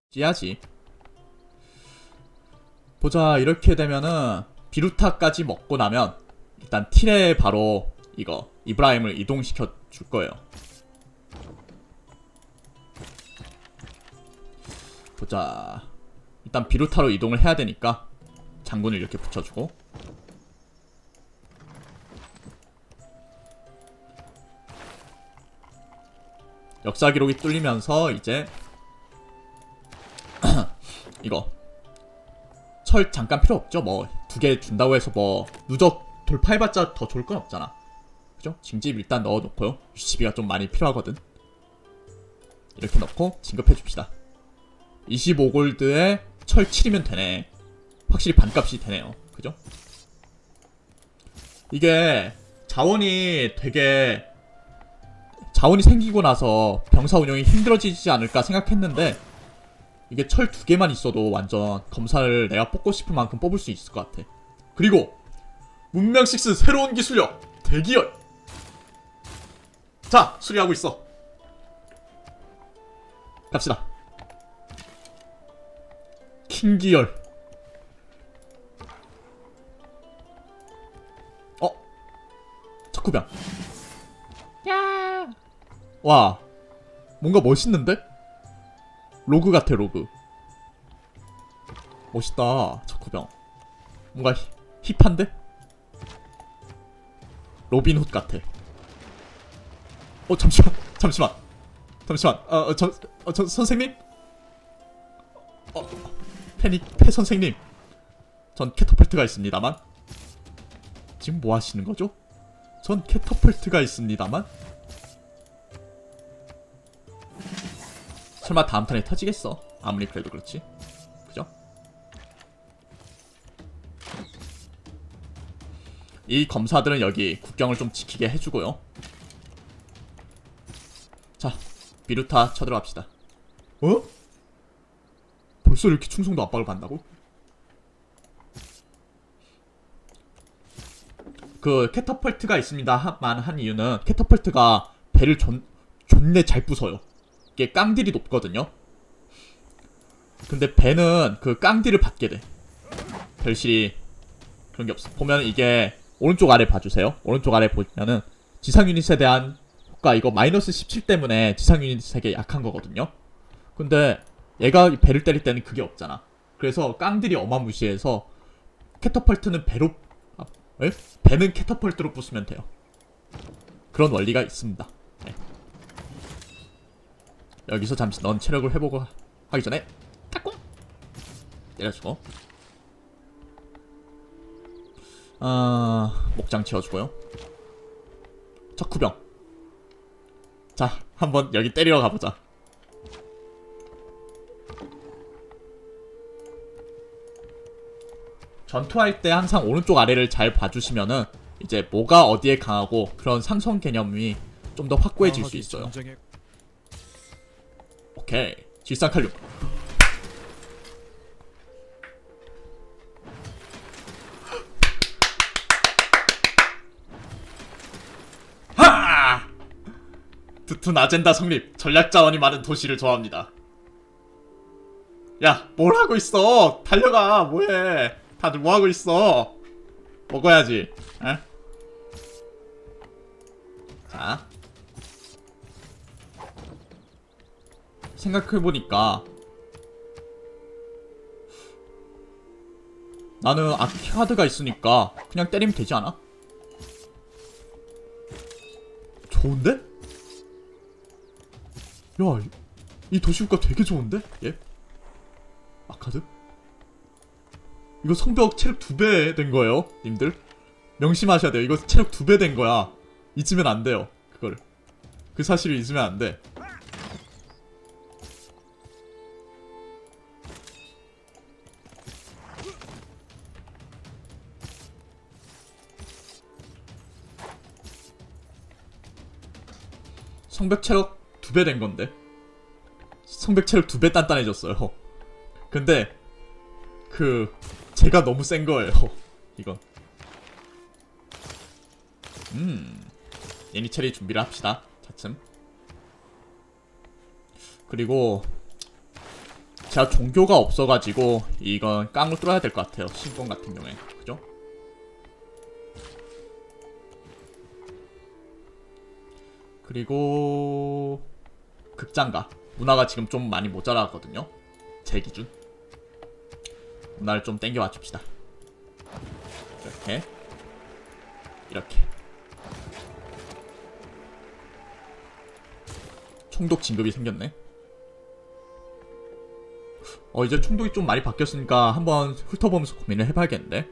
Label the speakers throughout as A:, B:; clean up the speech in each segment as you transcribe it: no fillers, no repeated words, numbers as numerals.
A: 찌야지. 보자. 이렇게 되면은 비루타까지 먹고 나면 일단 틸에 바로 이거 이브라임을 이동시켜 줄 거예요. 보자. 일단 비루타로 이동을 해야 되니까 장군을 이렇게 붙여주고, 역사 기록이 뚫리면서 이제 이거 철 잠깐 필요 없죠. 뭐 두 개 준다고 해서 뭐 누적 돌파해봤자 더 좋을 건 없잖아. 그죠? 징집 일단 넣어놓고요. UCB가 좀 많이 필요하거든. 이렇게 넣고 진급해줍시다. 25골드에 철 7이면 되네. 확실히 반값이 되네요. 그죠? 이게 자원이 생기고 나서 병사 운영이 힘들어지지 않을까 생각했는데, 이게 철 2개만 있어도 완전 검사를 내가 뽑고 싶을 만큼 뽑을 수 있을 것 같아. 그리고 문명 6 새로운 기술력 대기열. 자, 수리하고 있어. 갑시다. 킹기열. 척후병. 야. 와, 뭔가 멋있는데? 로그 같아. 로그 멋있다. 척후병 뭔가 힙한데? 로빈훗 같아. 잠시만. 선생님? 패 선생님. 전 캐터펄트가 있습니다만. 지금 뭐 하시는 거죠? 전 캐터펄트가 있습니다만. 설마 다음 턴에 터지겠어? 아무리 그래도 그렇지. 그죠? 이 검사들은 여기 국경을 좀 지키게 해주고요. 자, 비루타 쳐들어갑시다. 어? 벌써 이렇게 충성도 압박을 받는다고? 그 캐터펄트가 있습니다만 한 이유는 캐터펄트가 배를 존내 잘 부숴요. 이게 깡딜이 높거든요. 근데 배는 그 깡딜을 받게 돼. 별실이 그런 게 없어. 보면 이게 오른쪽 아래 봐주세요. 오른쪽 아래 보면은 지상 유닛에 대한 효과, 이거 마이너스 17 때문에 지상 유닛에게 약한 거거든요. 근데 얘가 배를 때릴 때는 그게 없잖아. 그래서 깡딜이 어마무시해서 캐터펄트는 배는 캐터펄트로 부수면 돼요. 그런 원리가 있습니다. 네. 여기서 잠시 넌 체력을 회복하기 전에 타꿍 때려주고, 목장 채워주고요. 척후병. 자, 한번 여기 때리러 가보자. 전투할 때 항상 오른쪽 아래를 잘 봐주시면은 이제 뭐가 어디에 강하고 그런 상성 개념이 좀 더 확고해질 수 있어요. 오케이. 질상칼륨. 하! 두툰 아젠다 성립. 전략 자원이 많은 도시를 좋아합니다. 야, 뭘 하고 있어? 달려가. 뭐해? 다들 뭐 하고 있어? 먹어야지. 에? 자, 생각해보니까 나는 아키하드가 있으니까 그냥 때리면 되지 않아? 좋은데? 야, 이 도시국가 되게 좋은데? 얘? 아카드? 이거 성벽 체력 2배 된 거예요, 님들. 명심하셔야 돼요. 이거 체력 2배 된 거야. 잊으면 안 돼요. 그거를. 그 사실을 잊으면 안 돼. 성벽 체력 2배 된 건데. 성벽 체력 2배 단단해졌어요. 근데 제가 너무 센 거예요. 이건. 예니체리 준비를 합시다. 차츰. 그리고 제가 종교가 없어가지고 이건 깡으로 뚫어야 될 것 같아요. 신권 같은 경우에. 그죠? 그리고 극장가. 문화가 지금 좀 많이 모자라거든요. 제 기준. 문화를 좀 땡겨 맞춥시다. 이렇게. 이렇게. 총독 진급이 생겼네. 이제 총독이 좀 많이 바뀌었으니까 한번 훑어보면서 고민을 해봐야겠는데.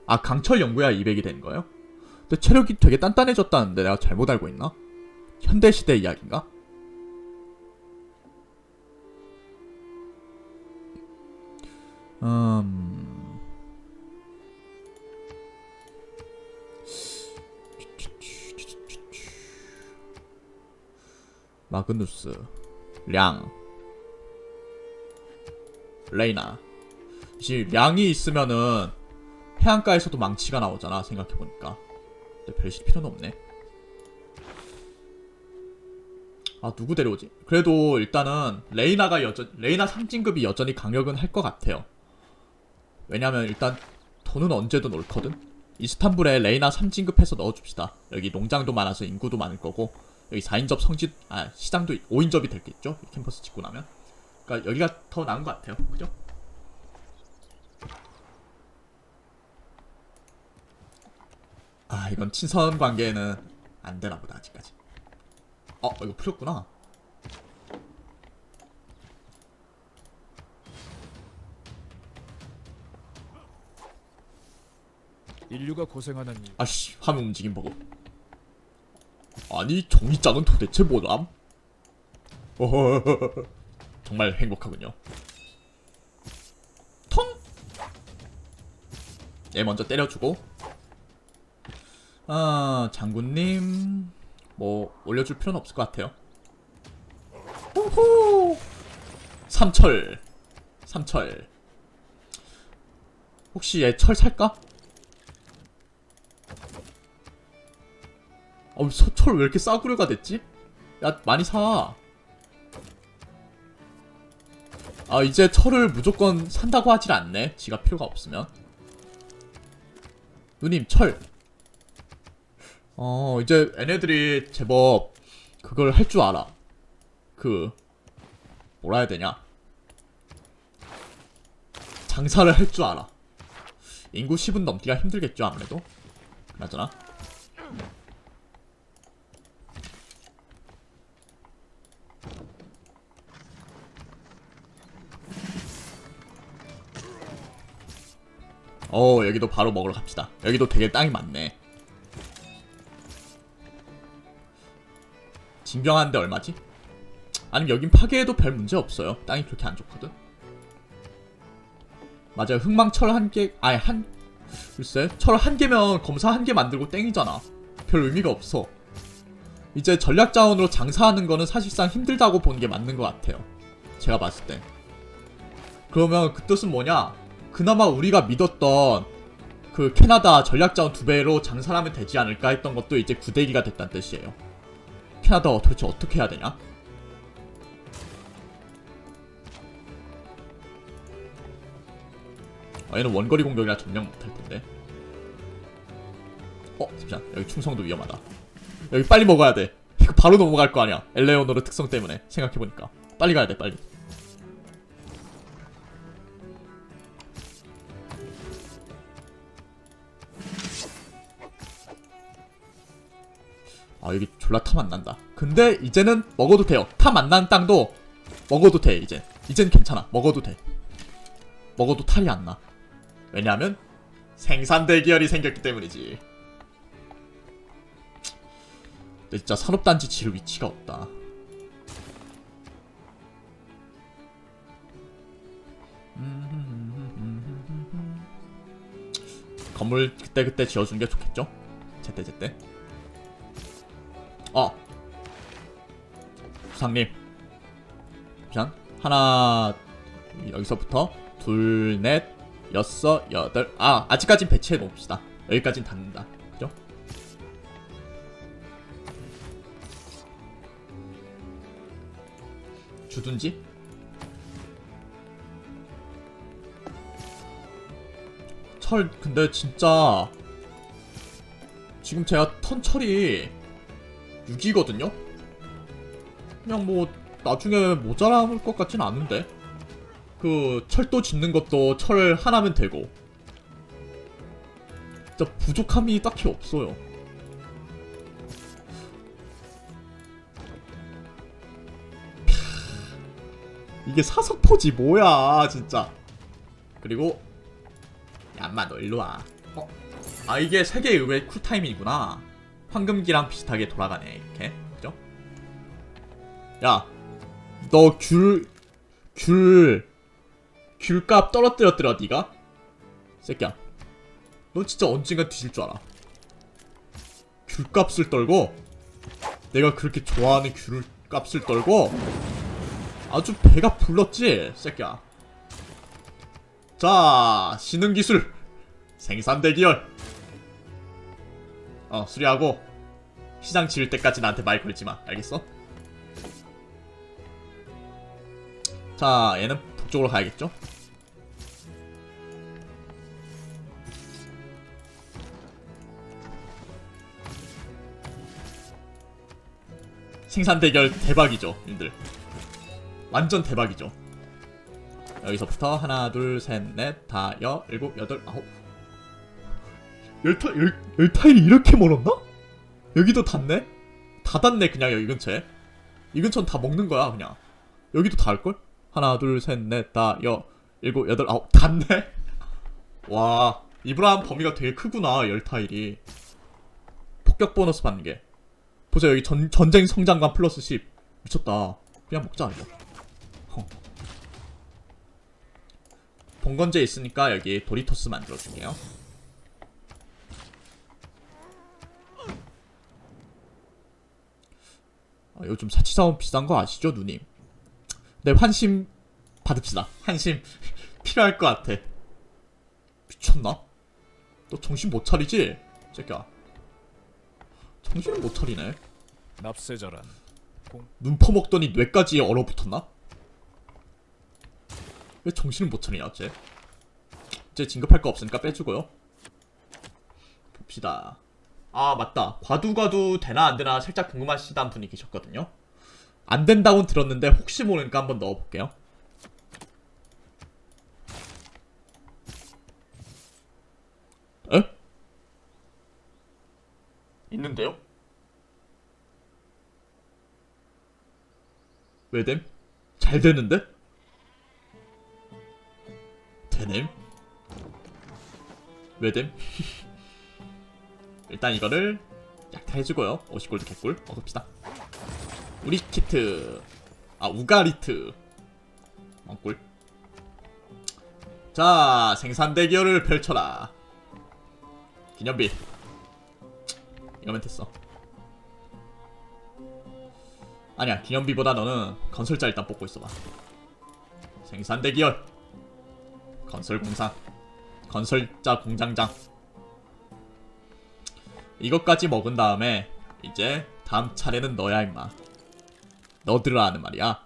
A: 아, 강철 연구야 200이 된 거예요? 근데 체력이 되게 단단해졌다는데 내가 잘못 알고 있나? 현대시대 이야기인가? 마그누스, 량, 레이나. 이제 량이 있으면은 해안가에서도 망치가 나오잖아. 생각해보니까. 근데 별실 필요는 없네. 아, 누구 데려오지? 그래도 일단은 레이나 상징급이 여전히 강력은 할 것 같아요. 왜냐면 일단 돈은 언제든 옳거든. 이스탄불에 레이나 3진급 해서 넣어줍시다. 여기 농장도 많아서 인구도 많을 거고, 여기 4인접 시장도 5인접이 될겠죠? 캠퍼스 짓고 나면. 그러니까 여기가 더 나은 것 같아요. 그죠? 아, 이건 친선 관계는 안 되나 보다, 아직까지. 이거 풀렸구나.
B: 인류가 고생하는 이유.
A: 아씨, 화면 움직임 보고. 아니, 종이장은 도대체 뭐람? 정말 행복하군요. 통! 얘 먼저 때려주고. 장군님 뭐 올려줄 필요는 없을 것 같아요. 호호! 삼철 혹시 얘 철 살까? 철 왜 이렇게 싸구려가 됐지? 야, 많이 사. 이제 철을 무조건 산다고 하질 않네. 지가 필요가 없으면. 누님, 철. 이제 얘네들이 제법 그걸 할 줄 알아. 뭐라 해야 되냐. 장사를 할 줄 알아. 인구 10은 넘기가 힘들겠죠, 아무래도. 그나저나. 여기도 바로 먹으러 갑시다. 여기도 되게 땅이 많네. 징병하는데 얼마지? 아니면 여긴 파괴해도 별 문제 없어요. 땅이 그렇게 안 좋거든. 맞아요. 흑망철 한 개, 글쎄, 철 한 개면 검사 한 개 만들고 땡이잖아. 별 의미가 없어. 이제 전략 자원으로 장사하는 거는 사실상 힘들다고 보는 게 맞는 것 같아요. 제가 봤을 땐. 그러면 그 뜻은 뭐냐? 그나마 우리가 믿었던 그 캐나다 전략 자원 2배로 장사를 하면 되지 않을까 했던 것도 이제 구대기가 됐다는 뜻이에요. 캐나다가 도대체 어떻게 해야 되냐? 얘는 원거리 공격이라 점령 못할 텐데. 잠시만. 여기 충성도 위험하다. 여기 빨리 먹어야 돼. 이거 바로 넘어갈 거 아니야. 엘레오노르 특성 때문에. 생각해보니까. 빨리 가야 돼, 빨리. 여기 졸라 탐 안 난다. 근데 이제는 먹어도 돼요. 탐 안 나는 땅도 먹어도 돼, 이젠. 이젠 괜찮아. 먹어도 돼. 먹어도 탈이 안 나. 왜냐하면 생산 대기열이 생겼기 때문이지. 근데 진짜 산업단지 지을 위치가 없다. 건물 그때그때 지어주는 게 좋겠죠? 제때. 부상님. 자, 하나, 여기서부터 둘, 넷, 여섯, 여덟. 아직까진 배치해 놓읍시다. 여기까진 닿는다. 그죠? 주둔지? 철 근데 진짜 지금 제가 턴 철이 6이거든요? 그냥 뭐 나중에 모자랄 것 같진 않은데 그 철도 짓는 것도 철 하나면 되고 진짜 부족함이 딱히 없어요. 이게 사석포지 뭐야 진짜. 그리고 얌마 너 일로와. 아 이게 세계 의외 쿨타임이구나. 황금기랑 비슷하게 돌아가네 이렇게. 그죠? 야 너 귤값 떨어뜨렸더라 니가? 새끼야 너 진짜 언젠가 뒤질 줄 알아. 귤값을 떨고 내가 그렇게 좋아하는 귤값을 떨고 아주 배가 불렀지 새끼야. 자 신흥기술 생산 대기열 수리하고 시장 지을 때까지 나한테 말 걸지마 알겠어? 자 얘는 북쪽으로 가야겠죠? 생산 대결 대박이죠 님들. 완전 대박이죠. 여기서부터 하나 둘 셋 넷 다 여 일곱 여덟 아홉 열 타일이 이렇게 멀었나? 여기도 닿네? 다 닿네 그냥 여기 근처에. 이 근처는 다 먹는 거야 그냥. 여기도 닿을걸? 하나 둘 셋 넷 다 여 일곱 여덟 아홉 닿네? 와 이브라함 범위가 되게 크구나 열 타일이. 폭격 보너스 받는 게. 보세요 여기 전쟁 성장관 플러스 10 미쳤다. 그냥 먹자 이거. 봉건제 있으니까 여기 도리토스 만들어줄게요. 요즘 사치사원 비싼 거 아시죠 누님? 네 환심 받읍시다. 환심 필요할 것 같아. 미쳤나? 너 정신 못 차리지? 새끼야 정신을 못 차리네.
B: 납세자란
A: 눈 퍼먹더니 뇌까지 얼어붙었나? 왜 정신을 못 차리냐 쟤? 이제 진급할 거 없으니까 빼주고요. 봅시다. 아 맞다 과두 되나 안되나 살짝 궁금하시다는 분이 계셨거든요. 안된다고는 들었는데 혹시 모르니까 한번 넣어볼게요. 에? 있는데요? 왜됨? 잘 되는데? 되냄? 왜됨? 일단 이거를 약탈해주고요. 50골드 개꿀 먹읍시다. 우리 키트 우가리트 꿀. 자 생산 대결을 펼쳐라. 기념비 이거면 됐어. 아니야 기념비보다 너는 건설자 일단 뽑고 있어봐. 생산 대기열 건설공상 건설자 공장장 이것까지 먹은 다음에 이제 다음 차례는 너야 임마. 너들아 하는 말이야.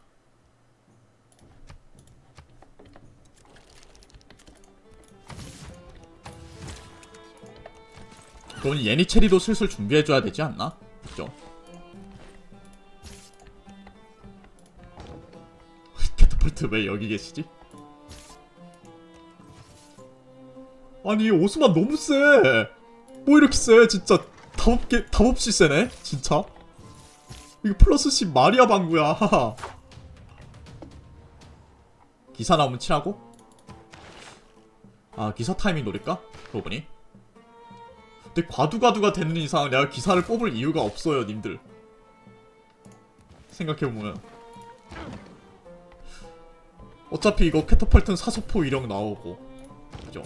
A: 그럼 예니체리도 슬슬 준비해줘야 되지 않나? 그죠? 캐터펄트 왜 여기 계시지? 아니 오스만 너무 세. 뭐 이렇게 세 진짜. 답 없이 세네 진짜. 이거 플러스 10 마리아 방구야. 기사 나오면 칠하고? 아 기사 타이밍 노릴까? 그러고 보니 근데 과두가 되는 이상 내가 기사를 뽑을 이유가 없어요 님들. 생각해보면 어차피 이거 캐터펄트는 사소포 위력 나오고 그죠?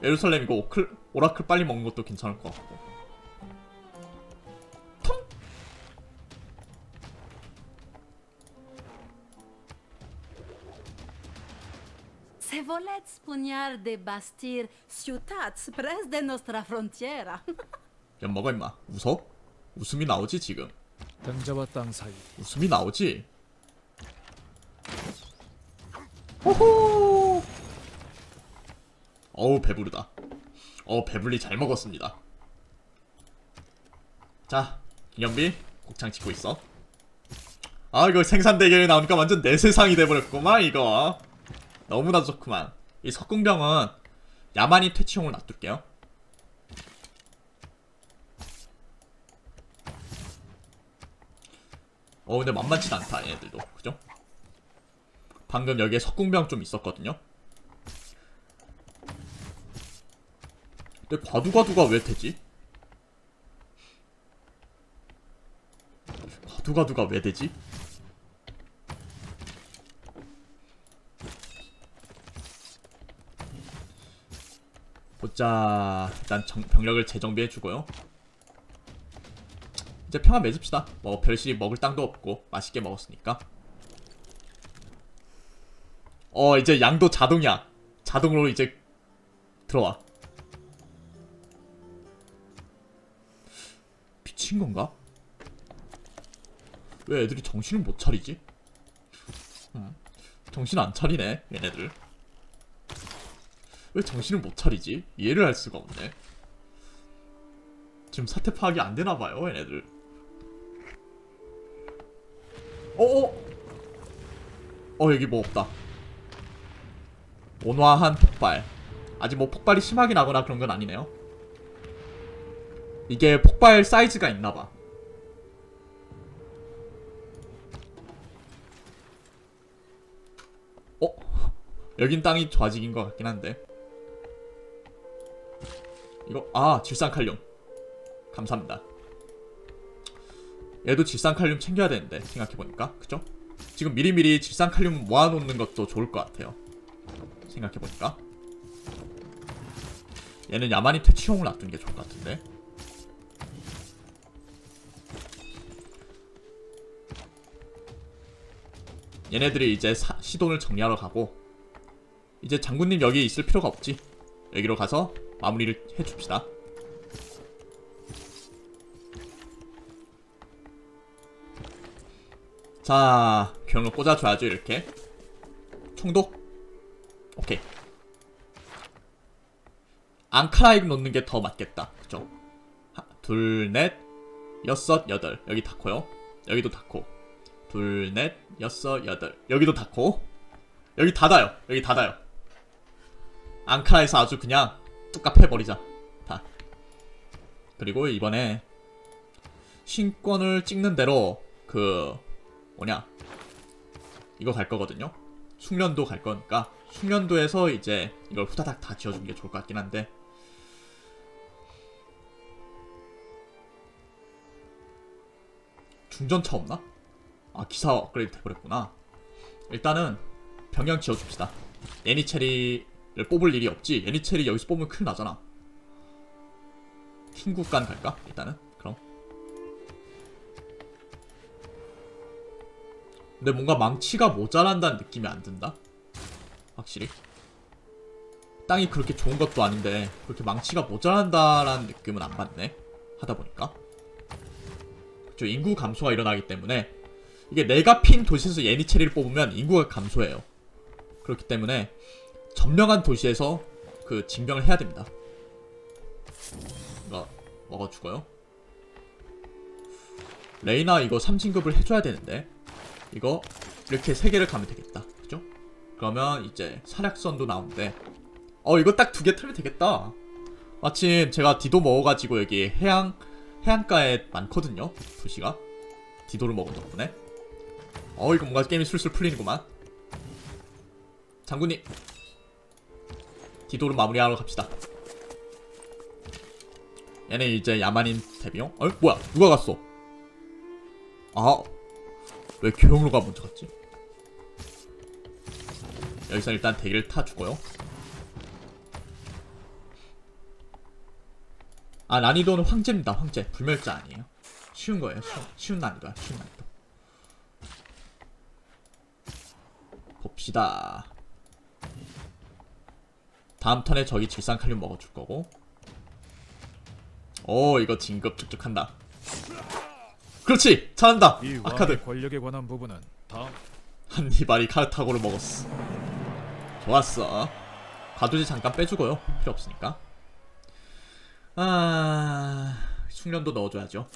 A: 예루살렘 이거 오라클 빨리 먹는 것도 괜찮을 것 같고.
C: Se volete spugnar de bastir ciutats pres de nostra frontiera.
A: 야 먹어 임마. 웃어? 웃음이 나오지 지금.
B: 당자와 땅 사이
A: 웃음이 나오지? 호호. 어우 배부르다. 배불리 잘 먹었습니다. 자, 기념비 곱창 찍고 있어. 아, 이거 생산 대결에 나오니까 완전 내 세상이 돼버렸구만 이거. 너무나 좋구만. 이 석궁병은 야만인 퇴치용을 놔둘게요. 근데 만만치 않다 얘네들도. 그죠? 방금 여기에 석궁병 좀 있었거든요. 근데 과두과두가 왜 되지? 과두과두가 왜 되지? 보자. 일단 병력을 재정비해주고요. 이제 평화 맺읍시다. 뭐 별시 먹을 땅도 없고 맛있게 먹었으니까. 이제 양도 자동이야. 자동으로 이제 들어와. 미친 건가? 왜 애들이 정신을 못 차리지? 정신 안 차리네 얘네들. 왜 정신을 못 차리지? 이해를 할 수가 없네. 지금 사태 파악이 안 되나봐요 얘네들. 여기 뭐 없다. 온화한 폭발. 아직 뭐 폭발이 심하게 나거나 그런 건 아니네요. 이게 폭발 사이즈가 있나봐. 여긴 땅이 좌직인 것 같긴 한데. 이거 질산칼륨 감사합니다. 얘도 질산칼륨 챙겨야 되는데 생각해보니까. 그죠? 지금 미리미리 질산칼륨 모아놓는 것도 좋을 것 같아요. 생각해보니까. 얘는 야만인 퇴치용을 놔두는 게 좋을 것 같은데. 얘네들이 이제 시돈을 정리하러 가고, 이제 장군님 여기 있을 필요가 없지. 여기로 가서 마무리를 해줍시다. 자, 경로 꽂아줘야죠. 이렇게 총독. 오케이. 앙카라익 놓는 게 더 맞겠다. 그죠? 둘, 넷, 여섯, 여덟. 여기 다코요. 여기도 다코. 둘, 넷, 여섯, 여덟. 여기도 다코. 여기 닫아요. 여기 닫아요. 앙카라에서 아주 그냥 뚝갑 해버리자. 다. 그리고 이번에 신권을 찍는 대로 이거 갈 거거든요. 숙련도 갈 거니까 숙련도에서 이제 이걸 후다닥 다 지어주는 게 좋을 것 같긴 한데. 중전차 없나? 기사 업그레이드 돼버렸구나. 일단은 병영 지어줍시다. 예니체리를 뽑을 일이 없지. 예니체리 여기서 뽑으면 큰일 나잖아. 킹국간 갈까? 일단은 그럼. 근데 뭔가 망치가 모자란다는 느낌이 안 든다? 확실히 땅이 그렇게 좋은 것도 아닌데 그렇게 망치가 모자란다라는 느낌은 안 받네. 하다보니까 인구 감소가 일어나기 때문에 이게 내가 핀 도시에서 예니체리를 뽑으면 인구가 감소해요. 그렇기 때문에 점령한 도시에서 징병을 해야 됩니다. 이거 먹어주고요. 레이나 이거 3진급을 해줘야 되는데 이거 이렇게 3개를 가면 되겠다. 그죠? 그러면 이제 사략선도 나오는데 이거 딱 2개 틀면 되겠다. 마침 제가 디도 먹어가지고 여기 해안가에 많거든요. 도시가 디도를 먹은 덕분에. 이거 뭔가 게임이 술술 풀리는구만. 장군님 디도를 마무리하러 갑시다. 얘네 이제 야만인 대비용? 뭐야 누가 갔어? 왜 교역로가 먼저 갔지? 여기서 일단 대기를 타주고요. 난이도는 황제입니다. 황제. 불멸자 아니에요. 쉬운 거예요. 쉬운 난이도야. 쉬운 난이도. 봅시다. 다음 턴에 저기 질산칼륨 먹어줄 거고. 이거 진급 쭉쭉한다. 그렇지! 잘한다!
B: 이
A: 아카드.
B: 왕의 권력에 관한 부분은 다음.
A: 한니발이 카르타고를 먹었어. 좋았어. 과도지 잠깐 빼주고요. 필요 없으니까. 숙련도 넣어줘야죠.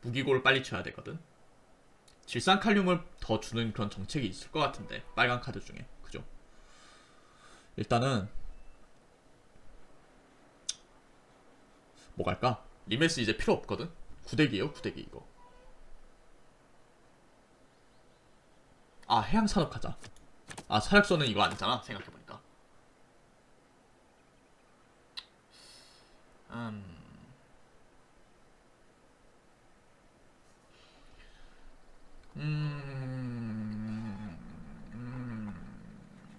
A: 무기고를 빨리 쳐야 되거든. 질산칼륨을 더 주는 그런 정책이 있을 것 같은데, 빨간 카드 중에. 그죠? 일단은 뭐 갈까? 리메스 이제 필요 없거든? 구대기예요, 구대기 이거. 해양산업 가자. 사력소는 이거 아니잖아, 생각해보니까.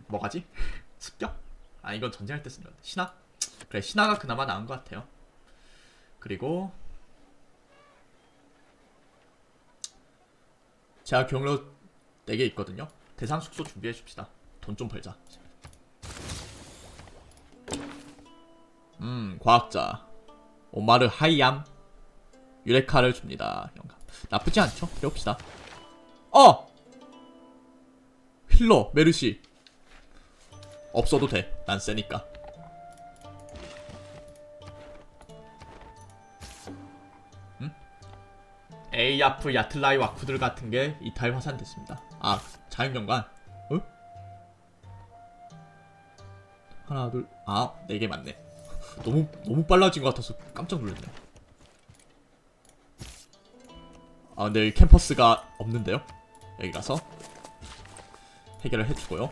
A: 뭐 가지? 습격? 이건 전쟁할 때 쓰는 건데. 신화? 그래, 신화가 그나마 나은 것 같아요. 그리고 제가 경로 4개 있거든요. 대상 숙소 준비해 줍시다. 돈 좀 벌자. 과학자 오마르 하이암 유레카를 줍니다. 영감. 나쁘지 않죠? 배웁시다. 힐러 메르시 없어도 돼. 난 세니까. 에이아프 야틀라이 와쿠들 같은 게 이탈 화산됐습니다. 자연경관. 하나 둘 4개 맞네. 너무 빨라진 것 같아서 깜짝 놀랐네. 근데 여기 캠퍼스가 없는데요? 여기 가서 해결을 해주고요.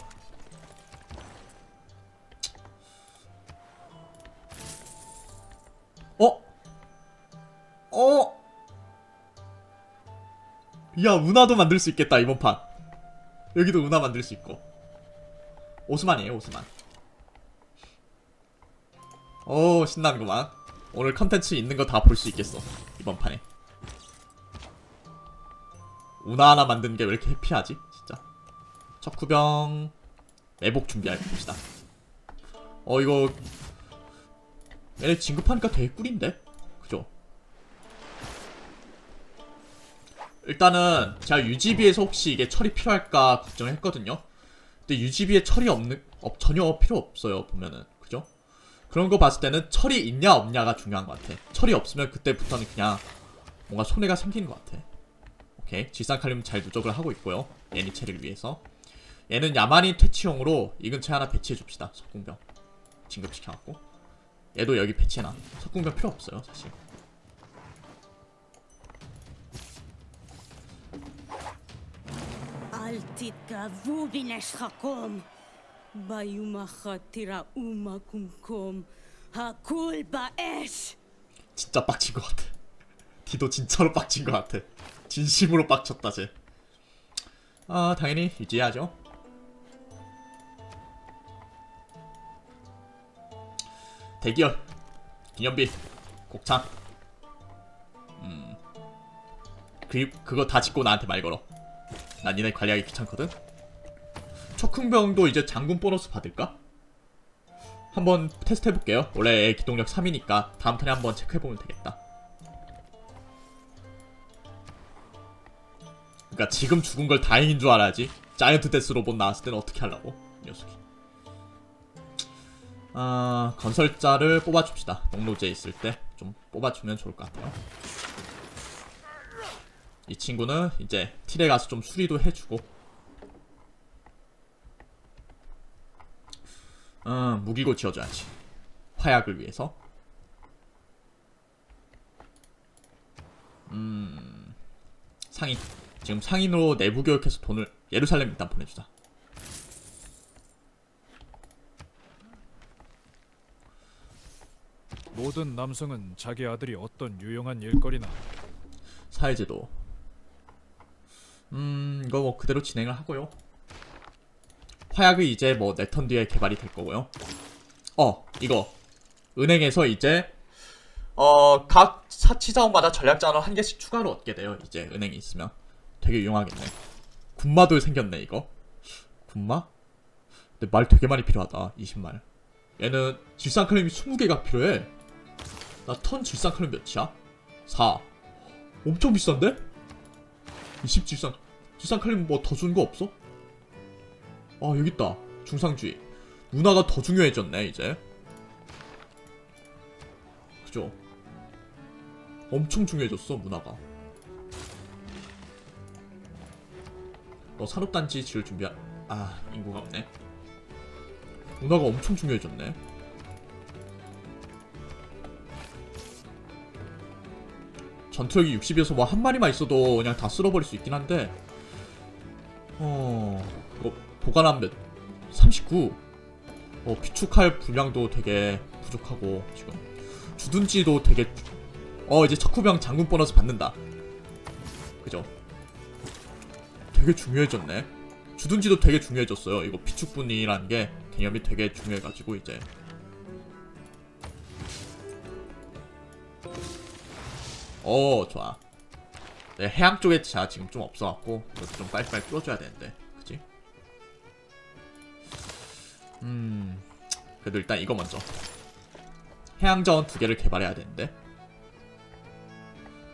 A: 야, 운하도 만들 수 있겠다, 이번 판. 여기도 운하 만들 수 있고. 오스만이에요, 오스만. 신나는구만. 오늘 컨텐츠 있는 거 다 볼 수 있겠어, 이번 판에. 운하 하나 만드는 게 왜 이렇게 해피하지, 진짜. 척후병 매복 준비해봅시다. 이거 얘네 진급하니까 되게 꿀인데? 그죠? 일단은 제가 UGB에서 혹시 이게 철이 필요할까 걱정을 했거든요. 근데 UGB에 철이 전혀 필요 없어요, 보면은. 그죠? 그런 거 봤을 때는 철이 있냐 없냐가 중요한 것 같아. 철이 없으면 그때부터는 그냥 뭔가 손해가 생기는 것 같아. 오케이, 질산칼륨 잘 누적을 하고 있고요. 애니체를 위해서. 얘는 야만인 퇴치용으로 이 근처에 하나 배치해줍시다. 석궁병 진급시켜갖고. 얘도 여기 배치해놔. 석궁병 필요 없어요, 사실.
D: אל תתגאוו בנשככם, ביום אחד תיראו מקומכם, הכול באש.
A: 진짜 빡친 것 같아. 디도 진짜로 빡친 것 같아. 진심으로 빡쳤다, 쟤. 당연히 유지해야죠. 대기열 기념비 곡창. 그거 다 짓고 나한테 말 걸어. 난 니네 관리하기 귀찮거든. 척흥병도 이제 장군 보너스 받을까? 한번 테스트 해볼게요. 원래 기동력 3이니까 다음 턴에 한번 체크해보면 되겠다. 그니까 지금 죽은 걸 다행인 줄 알아야지. 자이언트 데스 로봇 나왔을 때는 어떻게 하려고, 이 녀석이. 건설자를 뽑아줍시다. 농로제 있을 때 좀 뽑아주면 좋을 것 같아요. 이 친구는 이제 틸에 가서 좀 수리도 해주고. 무기고 지어줘야지. 화약을 위해서. 상인. 지금 상인으로 내부 교육해서 돈을 예루살렘 일단 보내주자.
B: 모든 남성은 자기 아들이 어떤 유용한 일거리나
A: 사회제도. 이거 뭐 그대로 진행을 하고요. 화약이 이제 뭐 내 턴 뒤에 개발이 될 거고요. 이거 은행에서 이제 각 사치자원마다 전략자원 한 개씩 추가로 얻게 돼요. 이제 은행이 있으면 되게 유용하겠네. 군마도 생겼네, 이거. 군마? 근데 말 되게 많이 필요하다. 20말. 얘는 질산칼륨이 20개가 필요해. 나 턴 질산칼륨 몇이야? 4. 엄청 비싼데? 20 질산칼륨 뭐 더 준 거 없어? 여깄다. 중상주의. 문화가 더 중요해졌네, 이제. 그죠? 엄청 중요해졌어 문화가. 산업단지 지을 준비한 인구가 없네. 문화가 엄청 중요해졌네. 전투력이 60이어서 뭐 한 마리만 있어도 그냥 다 쓸어버릴 수 있긴 한데 이거 보관한 몇 39. 비축할 분량도 되게 부족하고 지금 주둔지도 되게 이제 척후병 장군 보너스 받는다. 그죠? 되게 중요해졌네. 주둔지도 되게 중요해졌어요. 이거 비축분이라는 게 개념이 되게 중요해가지고 이제 좋아. 네, 해양 쪽에 자 지금 좀 없어갖고 이것도 좀 빨리빨리 뚫어줘야 되는데, 그치? 그래도 일단 이거 먼저 해양자원 2개를 개발해야 되는데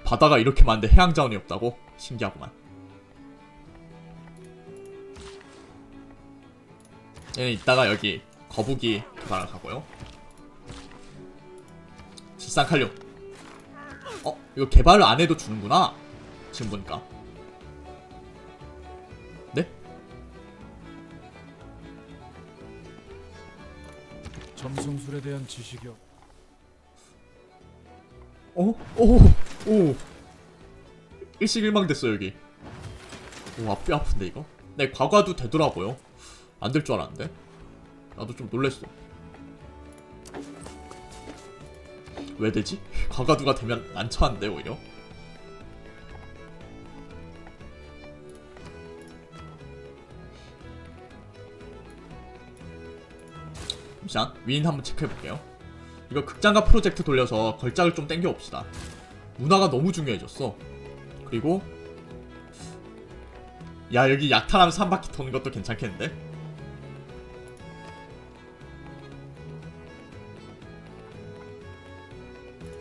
A: 바다가 이렇게 많은데 해양자원이 없다고? 신기하구만. 얘는 이따가 여기 거북이 개발을 하고요. 질산칼륨. 이거 개발을 안 해도 주는구나. 지금 보니까. 네?
B: 점성술에 대한 지식이
A: 일식일망 됐어 여기. 뼈 아픈데 이거? 네, 과거도 되더라고요. 안 될 줄 알았는데. 나도 좀 놀랬어. 왜 되지? 과거두가 되면 난처한데 오히려. 잠시만, 윈 한번 체크해볼게요. 이거 극장가 프로젝트 돌려서 걸작을 좀 땡겨봅시다. 문화가 너무 중요해졌어. 그리고 야, 여기 약탈하면서 한 바퀴 도는 것도 괜찮겠는데?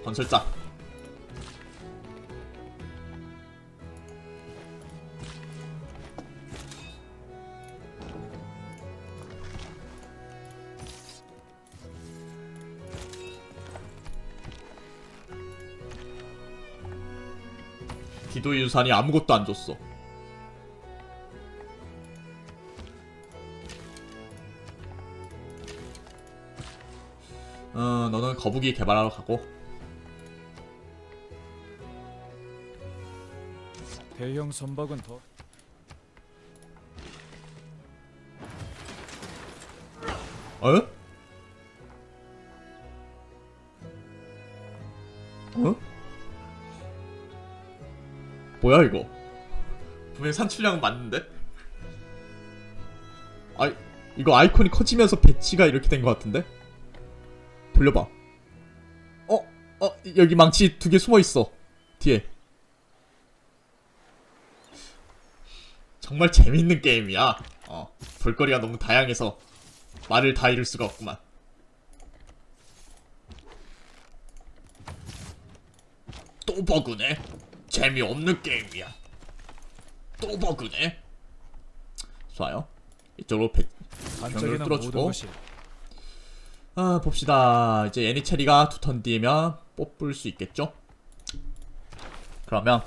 A: 건설자. 기도 유산이 아무것도 안 줬어. 너는 거북이 개발하러 가고.
B: 대형 선박은 더
A: 어? 뭐야 이거? 분명히 산출량은 맞는데? 이거 아이콘이 커지면서 배치가 이렇게 된 것 같은데? 돌려봐. 여기 망치 2개 숨어있어. 뒤에. 정말 재밌는 게임이야. 볼거리가 너무 다양해서 말을 다 잃을 수가 없구만. 또 버그네. 재미없는 게임이야. 또 버그네. 좋아요. 이쪽으로 병을
B: 반짝이는
A: 뚫어주고.
B: 모든 것이
A: 봅시다. 이제 애니체리가 2턴 뒤면 뽑을 수 있겠죠? 그러면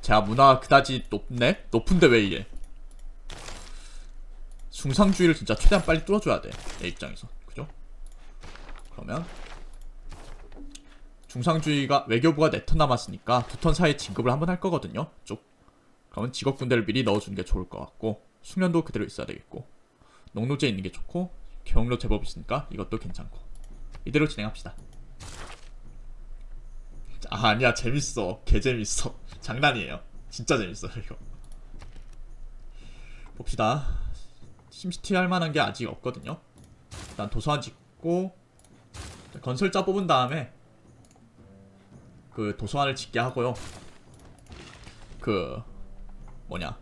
A: 제가 문화가 그다지 높네? 높은데 왜 이래? 중상주의를 진짜 최대한 빨리 뚫어줘야 돼. 내 입장에서. 그죠? 그러면 중상주의가 외교부가 4턴 남았으니까 2턴 사이에 진급을 한번 할 거거든요. 쪽. 그러면 직업군대를 미리 넣어주는 게 좋을 것 같고, 숙련도 그대로 있어야 되겠고, 농노제 있는 게 좋고, 경로 제법 있으니까 이것도 괜찮고. 이대로 진행합시다. 아니야, 재밌어. 개 재밌어. 장난이에요. 진짜 재밌어 이거. 봅시다. 심시티 할 만한 게 아직 없거든요. 일단 도서관 짓고 건설자 뽑은 다음에 그 도서관을 짓게 하고요. 그 뭐냐,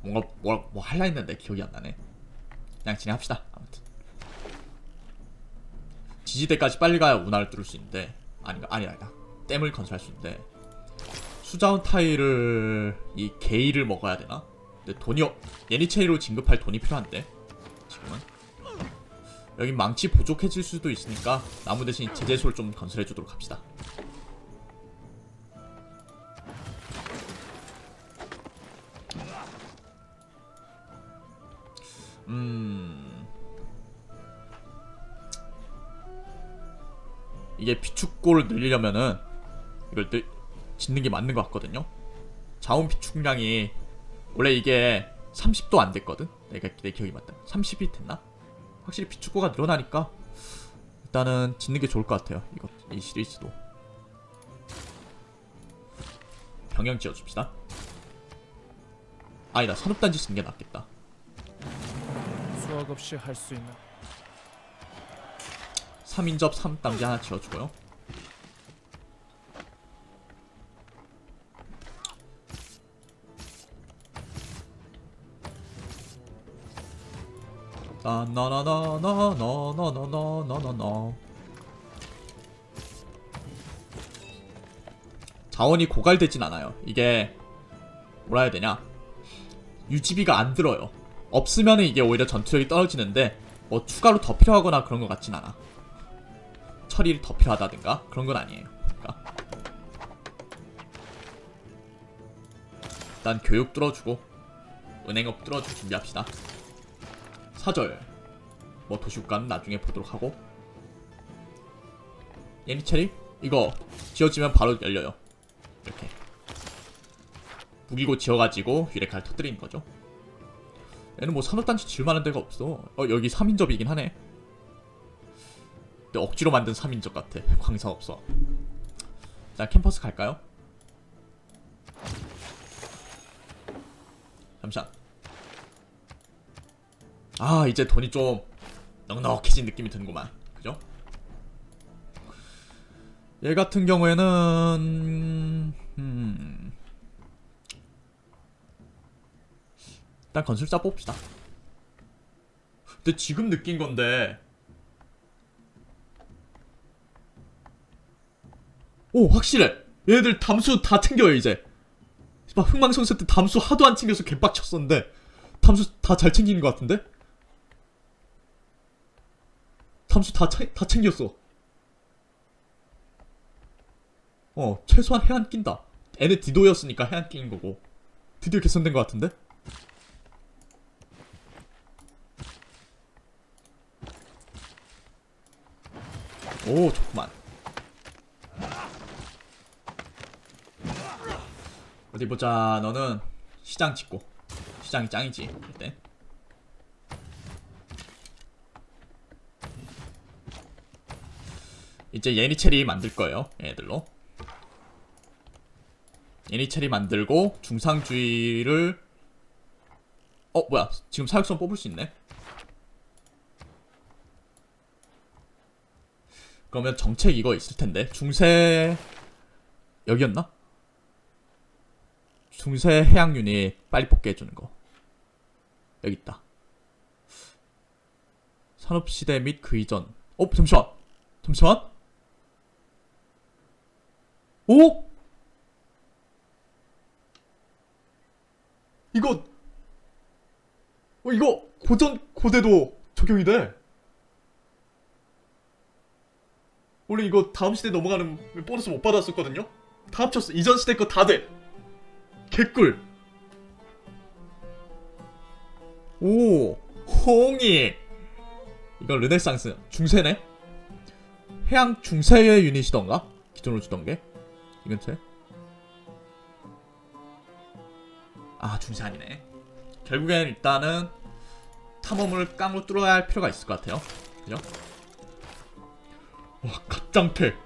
A: 뭔가 뭐 할라 했는데 기억이 안 나네. 그냥 진행합시다. 아무튼 지지대까지 빨리 가야 운하를 뚫을 수 있는데, 아니다. 댐을 건설할 수 있는데, 수자원 타일을 이 게이를 먹어야 되나? 근데 돈이 애니체리로 진급할 돈이 필요한데 지금은 여긴 망치 부족해질 수도 있으니까 나무 대신 제재소를 좀 건설해주도록 합시다. 이게 비축골을 늘리려면은 이걸 짓는 게 맞는 것 같거든요. 자원 비축량이 원래 이게 30도 안 됐거든. 내 기억이 맞다. 30이 됐나? 확실히 비축고가 늘어나니까 일단은 짓는 게 좋을 것 같아요. 이 시리즈도 병영 지어줍시다. 아니다, 산업단지 짓는 게 낫겠다.
B: 수학 없이 할 수 있는
A: 3인접 3단지 하나 지어주고요. 나나나나나나나나나나나 자원이 고갈되진 않아요. 이게 뭐라 해야 되냐, 유지비가 안 들어요. 없으면 이게 오히려 전투력이 떨어지는데 뭐 추가로 더 필요하거나 그런 것 같진 않아. 처리를 더 필요하다든가 그런 건 아니에요. 그러니까 일단 교육 뚫어주고 은행업 뚫어주고 준비합시다. 사절 뭐 도시국가는 나중에 보도록 하고, 예니체리 이거 지어지면 바로 열려요. 이렇게 무기고 지어가지고 유레카를 터뜨리는 거죠. 얘는 뭐 산업단지 지을만한 데가 없어. 여기 3인접이긴 하네. 근데 억지로 만든 3인접 같아. 광사 없어. 자, 캠퍼스 갈까요? 잠시만. 아, 이제 돈이 좀 넉넉해진 느낌이 드는구만. 그죠? 얘 같은 경우에는 일단 건설사 뽑읍시다. 근데 지금 느낀 건데, 오, 확실해. 얘네들 담수 다 챙겨요. 이제 막 흥망성쇠 때 담수 하도 안 챙겨서 개빡쳤었는데 담수 다 잘 챙기는 것 같은데? 담수 다 챙겼어. 최소한 해안 낀다. 얘네 디도였으니까 해안 끼는 거고. 드디어 개선된 것 같은데? 오, 좋구만. 어디 보자. 너는 시장 짓고. 시장이 짱이지 일단. 이제 예니체리 만들 거예요. 얘네들로 예니체리 만들고 중상주의를 뭐야, 지금 사육선 뽑을 수 있네. 그러면 정책 이거 있을 텐데, 중세 여기였나? 중세 해양 유닛 빨리 뽑게 해주는 거 여기 있다. 산업시대 및 그 이전. 잠시만. 오? 이거 고전 고대도 적용이 돼. 원래 이거 다음 시대 넘어가는 보너스 못 받았었거든요. 다 합쳤어. 이전 시대 거 다 돼. 개꿀. 오, 홍이. 이거 르네상스 중세네. 해양 중세의 유닛이던가 기존으로 주던 게 이 근처에. 아, 중세 아니네. 결국엔 일단은 탐험을 깡으로 뚫어야 할 필요가 있을 것 같아요. 그죠? 와, 갓장팩.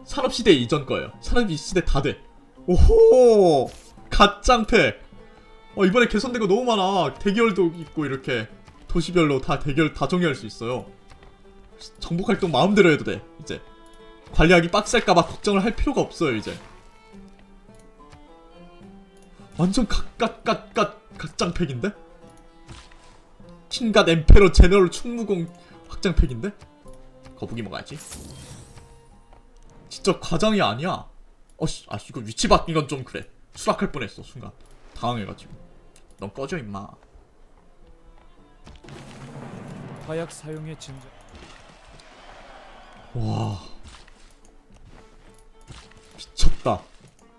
A: 산업시대 이전 거예요. 산업시대 다 돼. 오호, 갓장팩. 이번에 개선된 거 너무 많아. 대결도 있고 이렇게 도시별로 다 대결 다 정의할 수 있어요. 정복 활동 마음대로 해도 돼. 이제 관리하기 빡셀까봐 걱정을 할 필요가 없어요. 이제 완전 각장팩인데? 킹갓 엠페러 제너럴 충무공 확장팩인데? 거북이 먹어야지. 진짜 과장이 아니야. 이거 위치 바뀐 건 좀 그래. 수락할 뻔했어 순간. 당황해가지고. 넌 꺼져 임마.
B: 화약 사용의 진작
A: 와 미쳤다.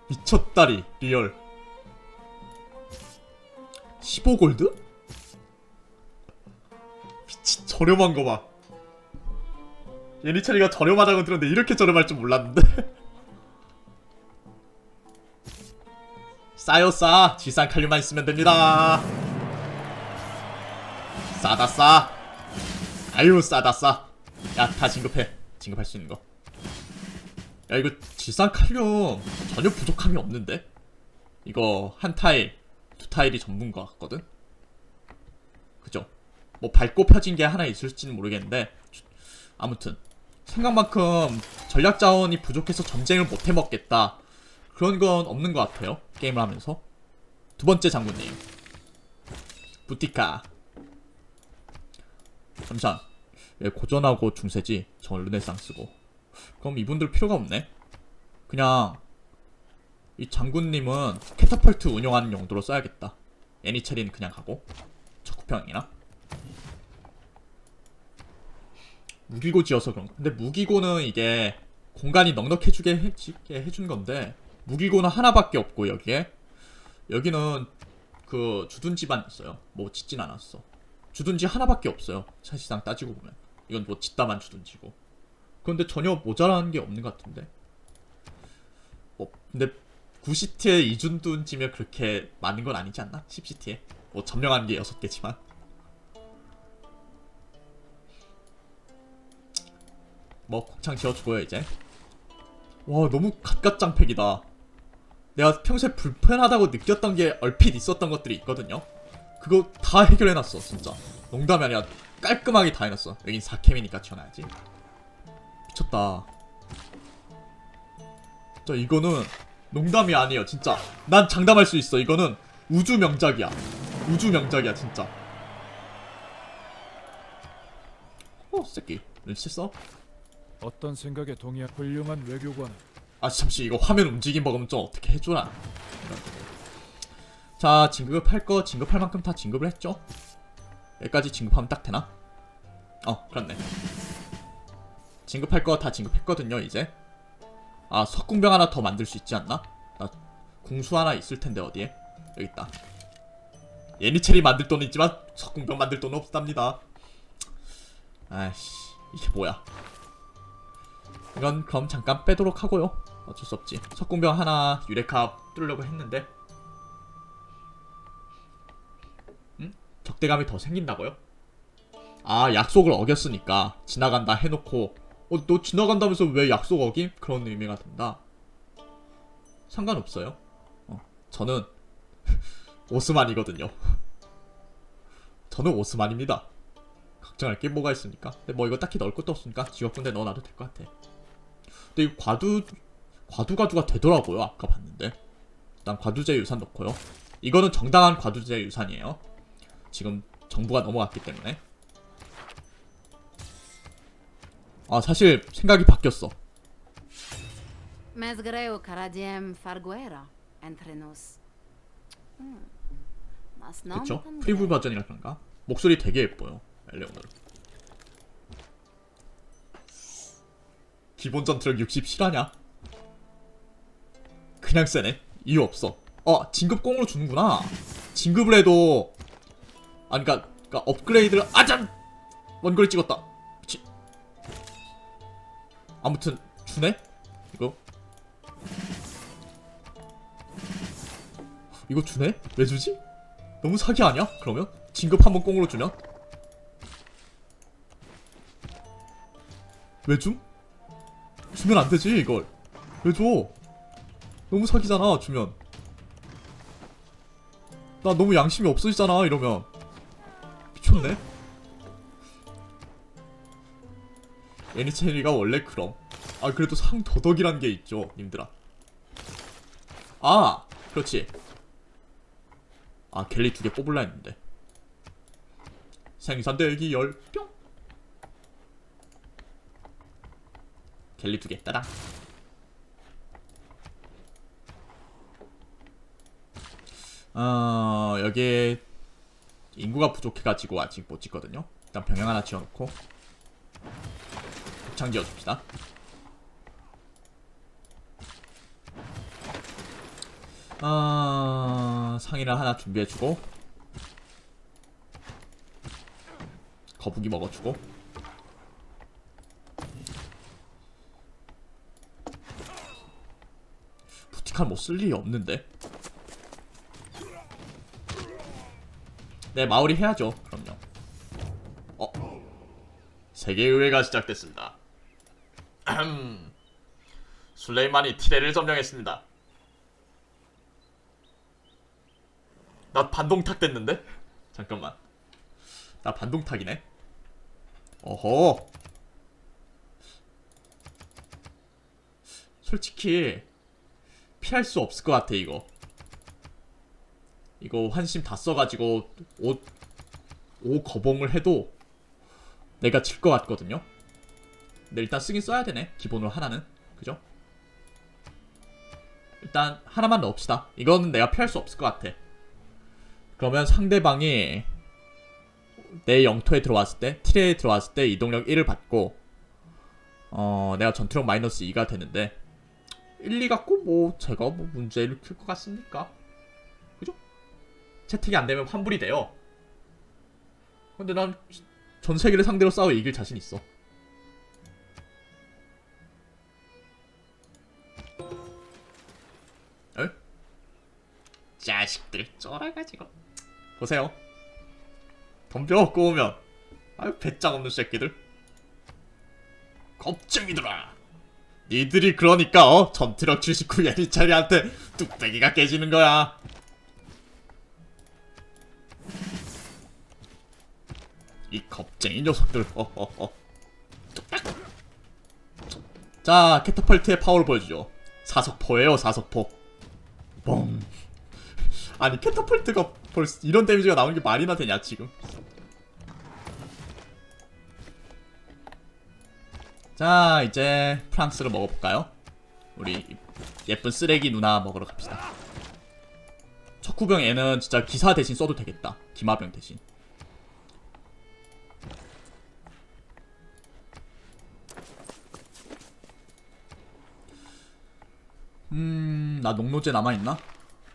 A: 미쳤다리 리얼. 15골드? 미친 저렴한 거 봐. 예니철이가 저렴하다고 들었는데 이렇게 저렴할 줄 몰랐는데. 싸요 싸. 지산 칼륨만 있으면 됩니다. 싸다 싸. 아유 싸다 싸. 야 다 진급해. 진급할 수 있는 거. 야 이거 지산 칼륨 전혀 부족함이 없는데? 이거 한 타일, 두 타일이 전부인 것 같거든? 그죠? 뭐 밝고 펴진 게 하나 있을지는 모르겠는데 아무튼 생각만큼 전략 자원이 부족해서 전쟁을 못 해먹겠다 그런 건 없는 것 같아요. 게임을 하면서. 두 번째 장군님 부티카. 잠시만. 얘 고전하고 중세지. 저 르네상스고. 그럼 이분들 필요가 없네. 그냥 이 장군님은 캐터펄트 운영하는 용도로 써야겠다. 애니체리는 그냥 가고 적구평이나 무기고 지어서 그런 거. 근데 무기고는 이게 공간이 넉넉해지게 해준 건데 무기고는 하나밖에 없고 여기는 그 주둔지만 있어요. 뭐 짓진 않았어. 주둔지 하나밖에 없어요. 사실상 따지고 보면 이건 뭐 짓다만 주둔지고. 그런데 전혀 모자라는 게 없는 것 같은데. 근데 9시티에 이준둔지면 그렇게 많은 건 아니지 않나? 10시티에 뭐 점령하는 게 6개지만. 뭐 곡창 지어주고요 이제. 와 너무 갓갓장팩이다. 내가 평소에 불편하다고 느꼈던 게 얼핏 있었던 것들이 있거든요. 그거 다 해결해놨어 진짜. 농담이 아니라 깔끔하게 다 해놨어. 여긴 4캠이니까 지어놔야지. 미쳤다. 진짜 이거는 농담이 아니에요 진짜. 난 장담할 수 있어. 이거는 우주 명작이야. 우주 명작이야 진짜. 새끼 눈치 써?
B: 어떤 생각에 동의한 훌륭한 외교관은
A: 아 잠시 이거 화면 움직임 버그면 좀 어떻게 해줘라. 자 진급할 거 진급할 만큼 다 진급을 했죠. 여기까지 진급하면 딱 되나? 그렇네. 진급할 거 다 진급했거든요 이제. 아 석궁병 하나 더 만들 수 있지 않나? 나 궁수 하나 있을 텐데 어디에? 여기 있다. 예니체리 만들 돈은 있지만 석궁병 만들 돈은 없답니다. 아이씨 이게 뭐야? 이건 그럼 잠깐 빼도록 하고요. 어쩔 수 없지. 석궁병 하나 유레카 뚫으려고 했는데 적대감이 더 생긴다고요? 아 약속을 어겼으니까 지나간다 해놓고 너 지나간다면서 왜 약속 어김? 그런 의미가 든다. 상관없어요. 저는 오스만이거든요. 저는 오스만입니다. 걱정할 게 뭐가 있습니까? 근데 뭐 이거 딱히 넣을 것도 없으니까 지역군대 넣어놔도 될 것 같아. 근데 이 과두가두가 되더라고요. 아까 봤는데. 일단 과두제 유산 넣고요. 이거는 정당한 과두제 유산이에요. 지금 정부가 넘어갔기 때문에. 아 사실 생각이 바뀌었어.
C: Mas creo que Radiem Farguera entre nos. Mas não
A: 그쵸?
C: tan
A: 프리뷰
C: grave.
A: 버전이라 그런가? 목소리 되게 예뻐요. 엘레오늘. 기본 전투력 60 실화냐? 그냥 세네. 이유 없어. 진급 꽁으로 주는구나. 진급을 해도 그러니까 업그레이드를 아잠! 원거리 찍었다. 미치. 아무튼 주네? 이거 주네? 왜 주지? 너무 사기 아니야? 그러면? 진급 한번 꽁으로 주면? 왜 줌? 주면 안 되지 이걸. 왜 줘? 너무 사기잖아 주면. 나 너무 양심이 없어지잖아 이러면. 미쳤네. 애니체리가 원래 그럼. 그래도 상도덕이란 게 있죠 님들아. 그렇지. 갤리 2개 뽑을라 했는데. 생산 대기열 뿅. 갤리 2개 따당. 여기에 인구가 부족해가지고 아직 못 찍거든요. 일단 병영 하나 지어놓고 곱창 지어줍시다. 상의를 하나 준비해주고 거북이 먹어주고 부티칸 뭐 쓸 일이 없는데. 네, 마을이 해야죠. 그럼요. 세계의회가 시작됐습니다. 술레이만이 티레를 점령했습니다. 나 반동탁 됐는데? 잠깐만. 나 반동탁이네. 어허. 솔직히 피할 수 없을 것 같아 이거. 이거 환심 다 써가지고 오 거봉을 해도 내가 질 것 같거든요. 근데 일단 쓰긴 써야 되네. 기본으로 하나는. 그죠? 일단 하나만 넣읍시다. 이거는 내가 피할 수 없을 것 같아. 그러면 상대방이 내 영토에 들어왔을 때, 티레에 들어왔을 때 이동력 1을 받고 내가 전투력 마이너스 2가 되는데 1, 2 갖고 뭐 제가 뭐 문제 일으킬 것 같습니까? 그죠? 채택이 안 되면 환불이 돼요. 근데 난 전 세계를 상대로 싸워 이길 자신 있어. 에? 자식들 쫄아가지고. 보세요. 덤벼 꼬우면. 아유 배짱 없는 새끼들. 겁쟁이들아. 니들이 그러니까 전투력 79 예리차리한테 뚝배기가 깨지는 거야. 이 겁쟁이 녀석들. 뚝딱. 자, 캐터펄트의 파워를 보여주죠. 사석포예요, 사석포. 뻥. 아니 캐터펄트가 벌써 이런 데미지가 나오는 게 말이나 되냐 지금. 자, 이제 프랑스를 먹어볼까요? 우리 예쁜 쓰레기 누나 먹으러 갑시다. 척후병 애는 진짜 기사 대신 써도 되겠다. 기마병 대신. 나 농노제 남아있나?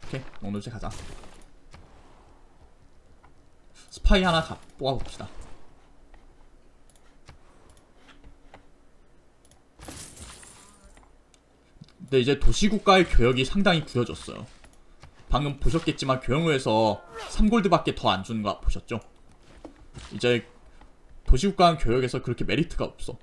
A: 오케이, 농노제 가자. 스파이 하나 뽑아봅시다. 근데 이제 도시국가의 교역이 상당히 구려졌어요. 방금 보셨겠지만 교역로에서 3골드밖에 더 안 주는 거 보셨죠? 이제 도시국가 교역에서 그렇게 메리트가 없어.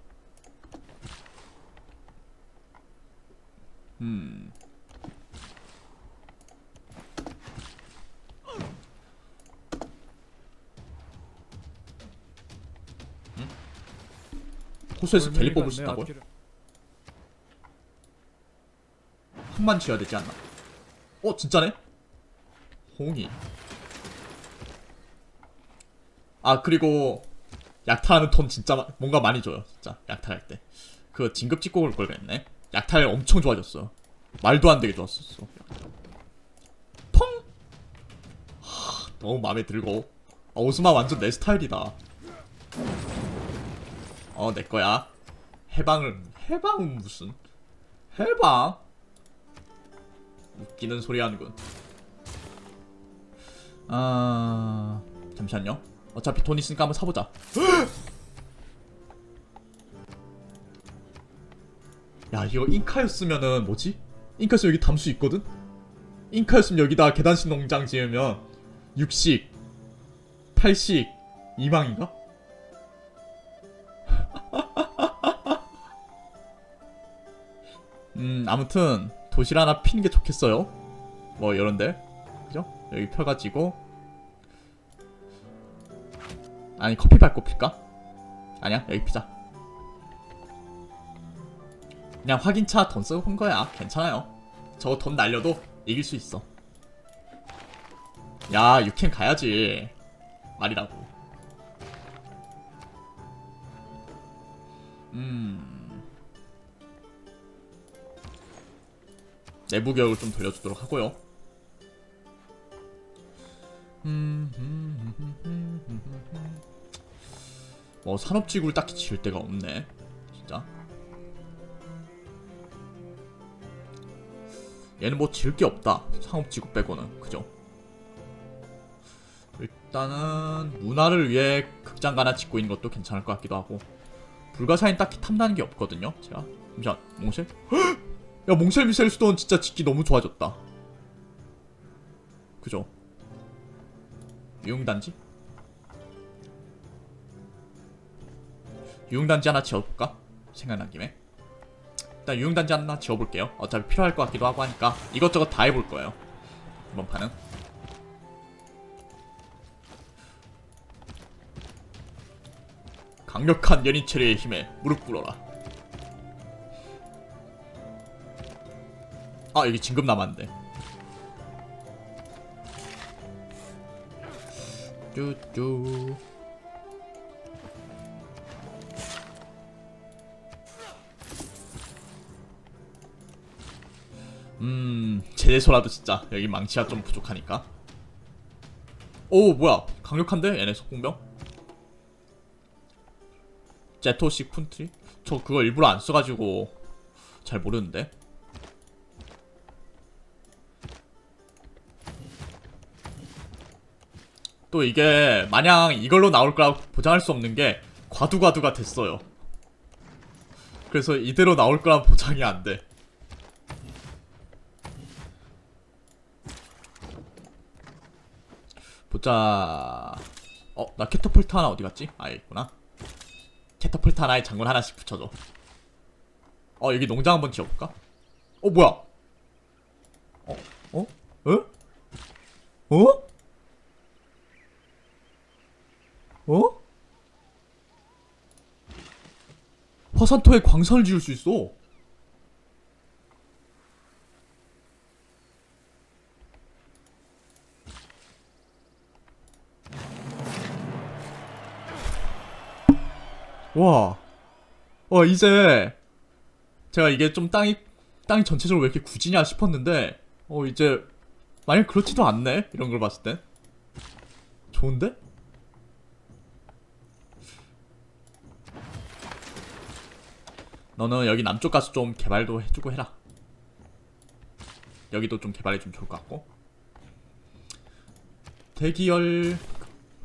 A: 호수에서 델리 뽑을 수 있다고요? 항만 지어야 되지 않나? 진짜네? 홍이. 아, 그리고 약탈하는 돈 진짜 뭔가 많이 줘요. 진짜 약탈할 때 그 진급 찍고 올 걸 그랬네. 약탈 엄청 좋아졌어. 말도 안 되게 좋았었어. 펑! 너무 마음에 들고. 오스마 완전 내 스타일이다. 내 거야. 해방은 무슨 해방? 웃기는 소리 하는군. 잠시만요. 어차피 돈 있으니까 한번 사보자. 야, 이거 잉카였으면은 뭐지? 잉카였으면 여기 담수 있거든? 잉카였으면 여기다 계단식 농장 지으면 6식 8식 2망인가? 아무튼 도시를 하나 피는 게 좋겠어요. 뭐 이런데, 그죠? 여기 펴가지고. 아니 커피 밟고 필까? 아니야, 여기 피자. 그냥 확인차 돈 쓰고 한 거야. 괜찮아요. 저거 돈 날려도 이길 수 있어. 야, 유캔 가야지. 말이라고. 내부 교육을 좀 돌려주도록 하고요. 뭐 산업지구를 딱히 지을 데가 없네 진짜. 얘는 뭐 지을 게 없다 상업지구 빼고는. 그죠? 일단은 문화를 위해 극장가 하나 짓고 있는 것도 괜찮을 것 같기도 하고. 불가사인 딱히 탐나는 게 없거든요 제가. 잠시만 몽쉘? 야 몽쉘 미셀 수도는 진짜 짓기 너무 좋아졌다. 그죠? 유흥단지? 유흥단지 하나 지어볼까? 생각난 김에 일단 유흥단지 하나 지어볼게요. 어차피 필요할 것 같기도 하고 하니까 이것저것 다 해볼 거예요 이번 판은. 강력한 연인 체리의 힘에 무릎 꿇어라. 아 여기 진급 남았는데. 쭈쭈. 제대소라도 진짜 여기 망치가 좀 부족하니까. 오 뭐야 강력한데 얘네 속공병. 제토식 푼트리? 저 그거 일부러 안 써가지고 잘 모르는데. 또 이게 마냥 이걸로 나올 거라 보장할 수 없는 게 과두가 됐어요. 그래서 이대로 나올 거란 보장이 안 돼. 보자. 나 캐터폴트 하나 어디 갔지? 아, 여기 있구나. 캐터폴트 하나에 장군 하나씩 붙여줘. 여기 농장 한번 지어볼까? 뭐야? 어? 어? 어? 화산토에 광산을 지을 수 있어. 와. 이제 제가 이게 좀 땅이 전체적으로 왜 이렇게 굳이냐 싶었는데 이제 만약 그렇지도 않네. 이런 걸 봤을 땐 좋은데? 너는 여기 남쪽 가서 좀 개발도 해주고 해라. 여기도 좀 개발해주면 좋을 것 같고. 대기열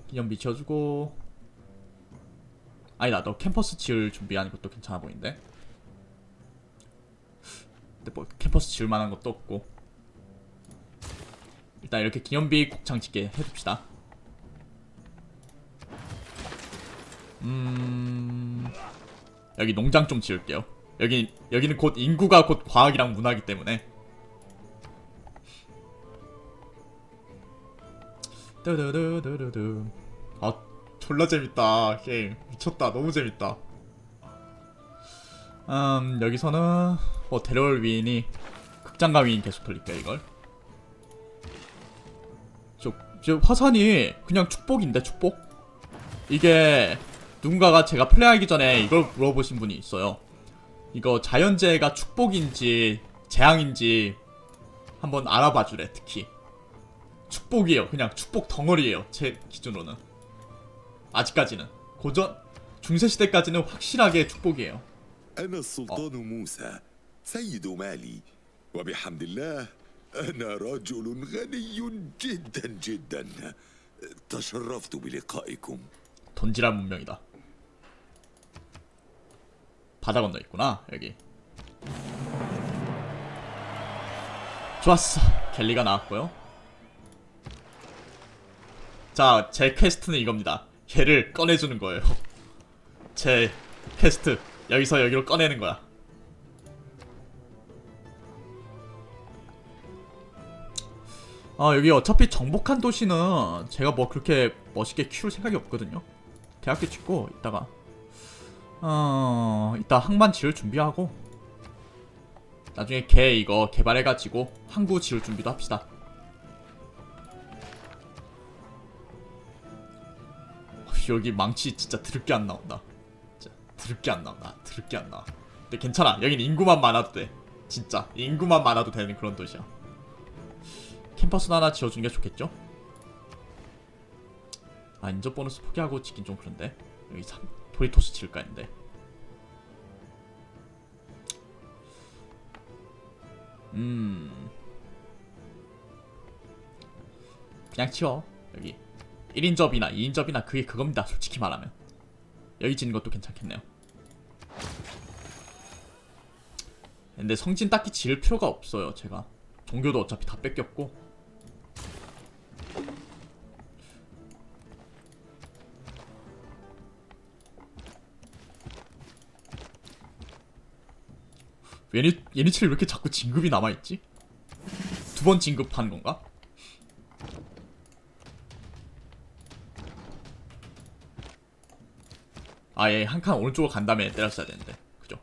A: 기념비 지어주고. 아니다, 너 캠퍼스 지을 준비하는 것도 괜찮아 보이는데. 근데 뭐 캠퍼스 지을 만한 것도 없고. 일단 이렇게 기념비 곡창 짓게 해둡시다. 여기 농장 좀 지을게요. 여기는 곧 인구가 곧 과학이랑 문화이기 때문에. 뚜두두두두두. 졸라 재밌다 게임. 미쳤다. 너무 재밌다. 여기서는 데려올 위인이 극장가 위인 계속 돌릴게요. 이걸 저 화산이 그냥 축복인데 축복? 이게 누군가가 제가 플레이하기 전에 이걸 물어보신 분이 있어요. 이거 자연재해가 축복인지 재앙인지 한번 알아봐주래. 특히 축복이에요. 그냥 축복 덩어리예요. 제 기준으로는. 아직까지는 고전 중세시대까지는 확실하게 축복이에요.
E: أنا السلطان موسى سيد مالي وبحمد الله أنا رجل غني جدا جدا تشرفت بلقائكم.
A: 돈지랄 문명이다. 바다 건너 있구나 여기. 좋았어. 갤리가 나왔고요. 자, 제 퀘스트는 이겁니다. 걔를 꺼내주는 거예요. 제 퀘스트 여기서 여기로 꺼내는 거야. 여기 어차피 정복한 도시는 제가 뭐 그렇게 멋있게 키울 생각이 없거든요. 대학교 찍고 이따가 이따 항만 지을 준비하고 나중에 걔 이거 개발해가지고 항구 지을 준비도 합시다. 여기 망치 진짜 드럽게 안 나온다. 진짜 드럽게 안 나온다. 드럽게 안 나와. 근데 괜찮아. 여긴 인구만 많아도 돼. 진짜 인구만 많아도 되는 그런 도시야. 캠퍼스 하나 지어주는 게 좋겠죠? 인접 보너스 포기하고 짓긴 좀 그런데. 여기 도리토스 지을까 했는데. 그냥 치워. 여기 1인접이나 2인접이나 그게 그겁니다. 솔직히 말하면 여기 짓는 것도 괜찮겠네요. 근데 성진 딱히 지을 필요가 없어요. 제가 종교도 어차피 다 뺏겼고. 예니치를 왜 이렇게 자꾸 진급이 남아있지? 두 번 진급한 건가? 아예 한 칸 오른쪽으로 간 다음에 때렸어야 되는데. 그죠?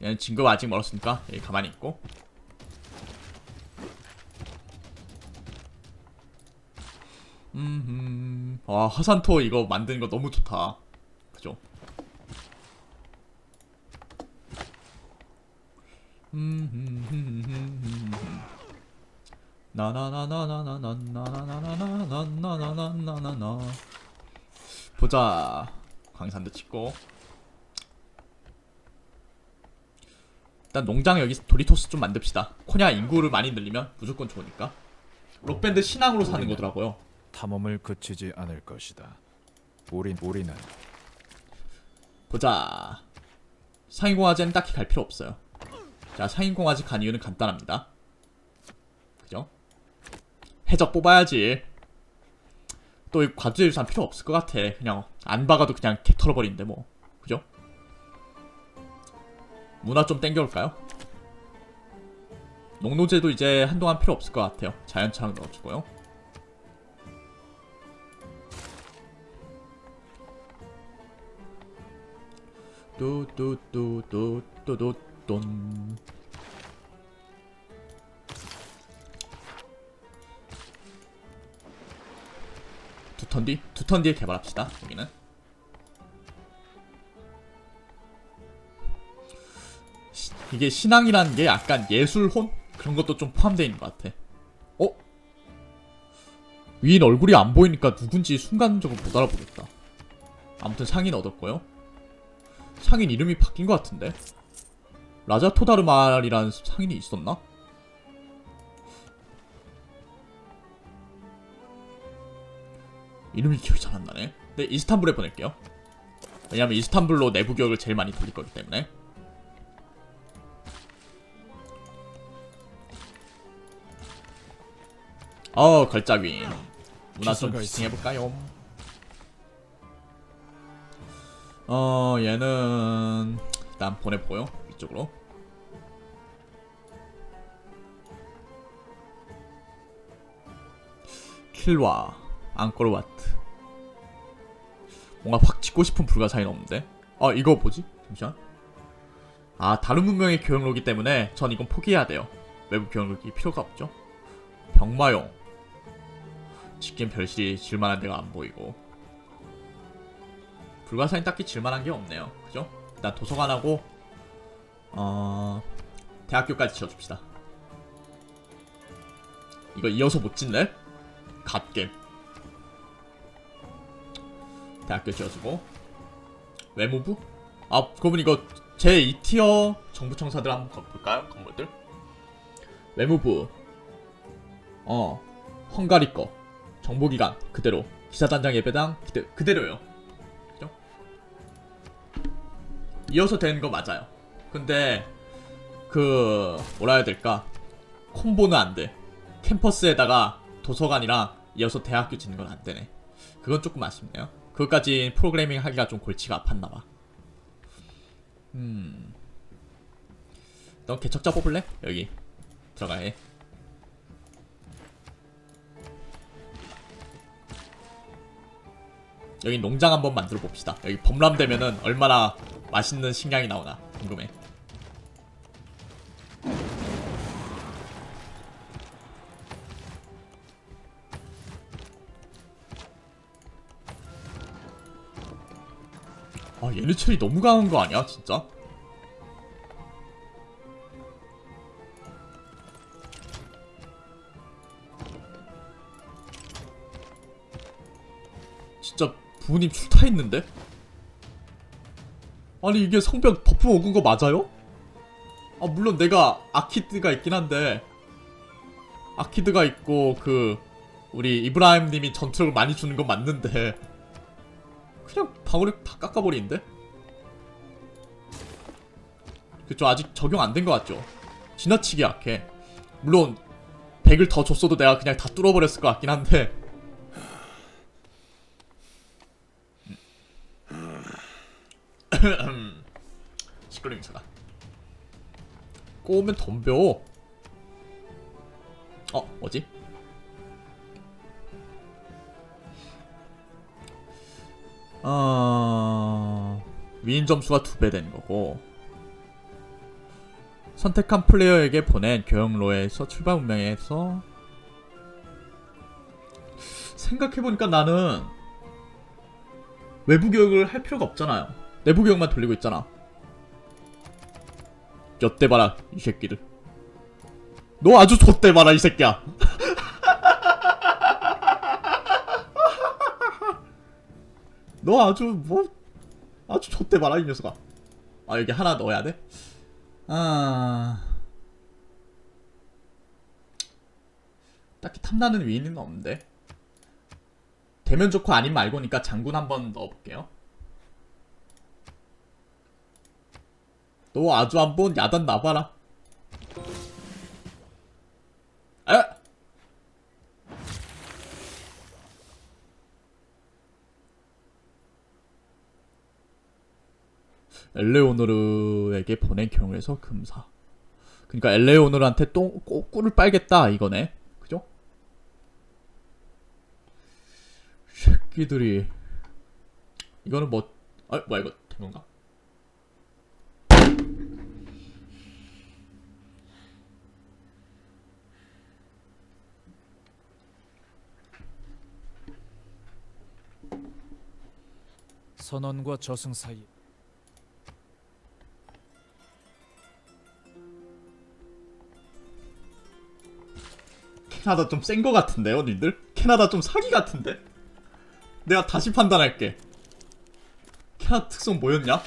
A: 얘는 진급 아직 멀었으니까 여기 가만히 있고. 와, 화산토 이거 만드는 거 너무 좋다. 그죠? 나나나나나나나나나나나나나나나나나나. 보자. 광산도 짓고. 일단 농장 여기 도리토스 좀 만듭시다. 코냐 인구를 많이 늘리면 무조건 좋으니까. 록밴드 신앙으로 사는 거더라고요.
B: 탐험을 그치지 않을 것이다. 우리는
A: 보자. 상인공화제는 딱히 갈 필요 없어요. 자, 상인공화제 간 이유는 간단합니다. 그죠? 해적 뽑아야지. 또 과두제유산 필요 없을 것 같아. 그냥 안 박아도 그냥 개 털어버리는데 뭐. 그죠? 문화 좀 땡겨올까요? 농노제도 이제 한동안 필요 없을 것 같아요. 자연차랑 넣어주고요. 뚜뚜뚜뚜뚜뚜뚜. 두 턴 뒤에 개발합시다. 여기는 이게 신앙이라는 게 약간 예술혼? 그런 것도 좀 포함되어 있는 것 같아. 위인 얼굴이 안 보이니까 누군지 순간적으로 못 알아보겠다. 아무튼 상인 얻었고요. 상인 이름이 바뀐 것 같은데? 라자토다르말이라는 상인이 있었나? 이름이 기억이 잘 안 나네. 네, 이스탄불에 보낼게요. 왜냐면 이스탄불로 내부 교역을 제일 많이 돌릴 거기 때문에. 걸작윈. 문화 좀 부팅해볼까요? 얘는 일단 보내보고요. 이쪽으로. 킬와 앙코르와트. 뭔가 확 짓고 싶은 불가사의는 없는데. 이거 뭐지? 잠시만. 다른 문명의 교역로기 때문에 전 이건 포기해야 돼요. 외부 교역로기 필요가 없죠. 병마용. 짓긴 별실이 질만한 데가 안 보이고. 불가사의는 딱히 질만한 게 없네요. 그죠? 일단 도서관하고 대학교까지 지어줍시다. 이거 이어서 못 짓네? 갓겜. 대학교 지어주고. 외무부? 그러면 이거 제 2티어 정부청사들 한번 볼까요? 건물들. 외무부. 헝가리 거. 정보기관 그대로. 기사단장 예배당 그대로요. 그죠? 이어서 되는 거 맞아요. 근데 뭐라 해야 될까? 콤보는 안 돼. 캠퍼스에다가 도서관이랑 이어서 대학교 짓는 건 안 되네. 그건 조금 아쉽네요. 그것까지 프로그래밍 하기가 좀 골치가 아팠나봐. 넌 개척자 뽑을래? 여기 들어가 해. 여기 농장 한번 만들어 봅시다. 여기 범람되면은 얼마나 맛있는 식량이 나오나 궁금해. 예니첼이 너무 강한 거 아니야 진짜? 진짜 부모님 출타했는데? 아니 이게 성벽 버프 먹은 거 맞아요? 아 물론 내가 아키드가 있긴 한데 아키드가 있고 그 우리 이브라임 님이 전투력을 많이 주는 건 맞는데 그냥 방어력 다 깎아버리는데? 그쵸, 아직 적용 안 된 것 같죠? 지나치게 약해. 물론 100을 더 줬어도 내가 그냥 다 뚫어버렸을 것 같긴 한데 시끄러운 소라. 꼬우면 덤벼. 뭐지? 위인 점수가 2배 된 거고, 선택한 플레이어에게 보낸 교역로에서 출발 문명에서 생각해보니까 나는 외부 교역을 할 필요가 없잖아요. 내부 교역만 돌리고 있잖아. 엿대 봐라 이 새끼들. 너 아주 좆대 봐라 이 새끼야. 너 아주 뭐 아주 좆대 봐라 이 녀석아. 여기 하나 넣어야 돼? 딱히 탐나는 위인은 없는데. 대면 좋고 아닌 말고니까 장군 한번 넣어볼게요. 너 아주 한번 야단 나봐라. 에? 엘레오노르에게 보낸 경우에서 금사. 그러니까 엘레오노르한테 또 꿀을 빨겠다 이거네. 그죠? 새끼들이. 이거는 뭐 뭐야 이거 된 건가?
B: 선원과 저승 사이
A: 캐나다 좀 센 거 같은데요, 님들? 캐나다 좀 사기 같은데? 내가 다시 판단할게. 캐나다 특성 뭐였냐?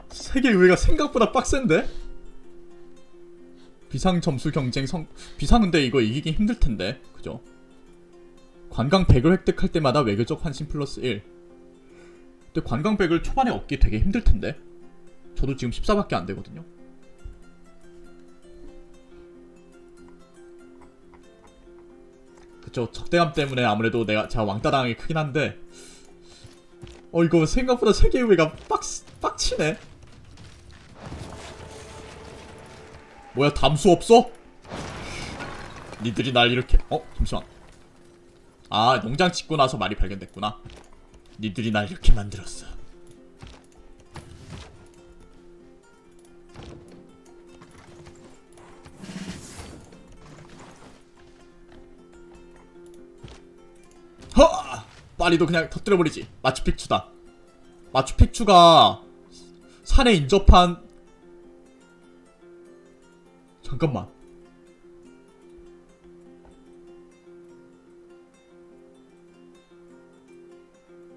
A: 세계의회가 생각보다 빡센데? 비상 점수 경쟁 비상 근데 이거 이기긴 힘들텐데, 그죠? 관광 100을 획득할 때마다 외교적 환심 플러스 1. 근데 관광 100을 초반에 얻기 되게 힘들텐데? 저도 지금 14밖에 안 되거든요. 그쵸, 적대감 때문에 아무래도 제가 왕따당하기 크긴 한데 이거 생각보다 세계의회가 빡치네. 뭐야, 담수 없어? 니들이 날 이렇게 잠시만. 농장 짓고 나서 말이 발견됐구나. 니들이 날 이렇게 만들었어. 파리도 그냥 터뜨려버리지. 마추픽추다. 마추픽추가 산에 인접한 잠깐만.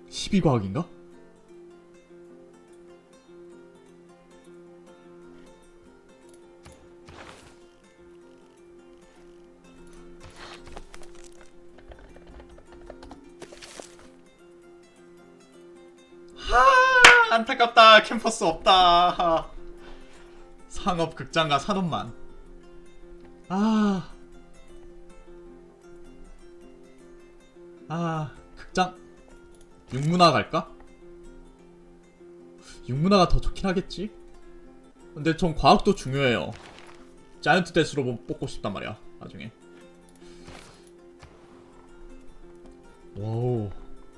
A: (12과학인가) 안타깝다. 캠퍼스 없다. 상업 극장과 산업만. 극장 육문화 갈까? 육문화가 더 좋긴 하겠지? 근데 전 과학도 중요해요. 자이언트 데스로 뽑고 싶단 말이야 나중에. 와우,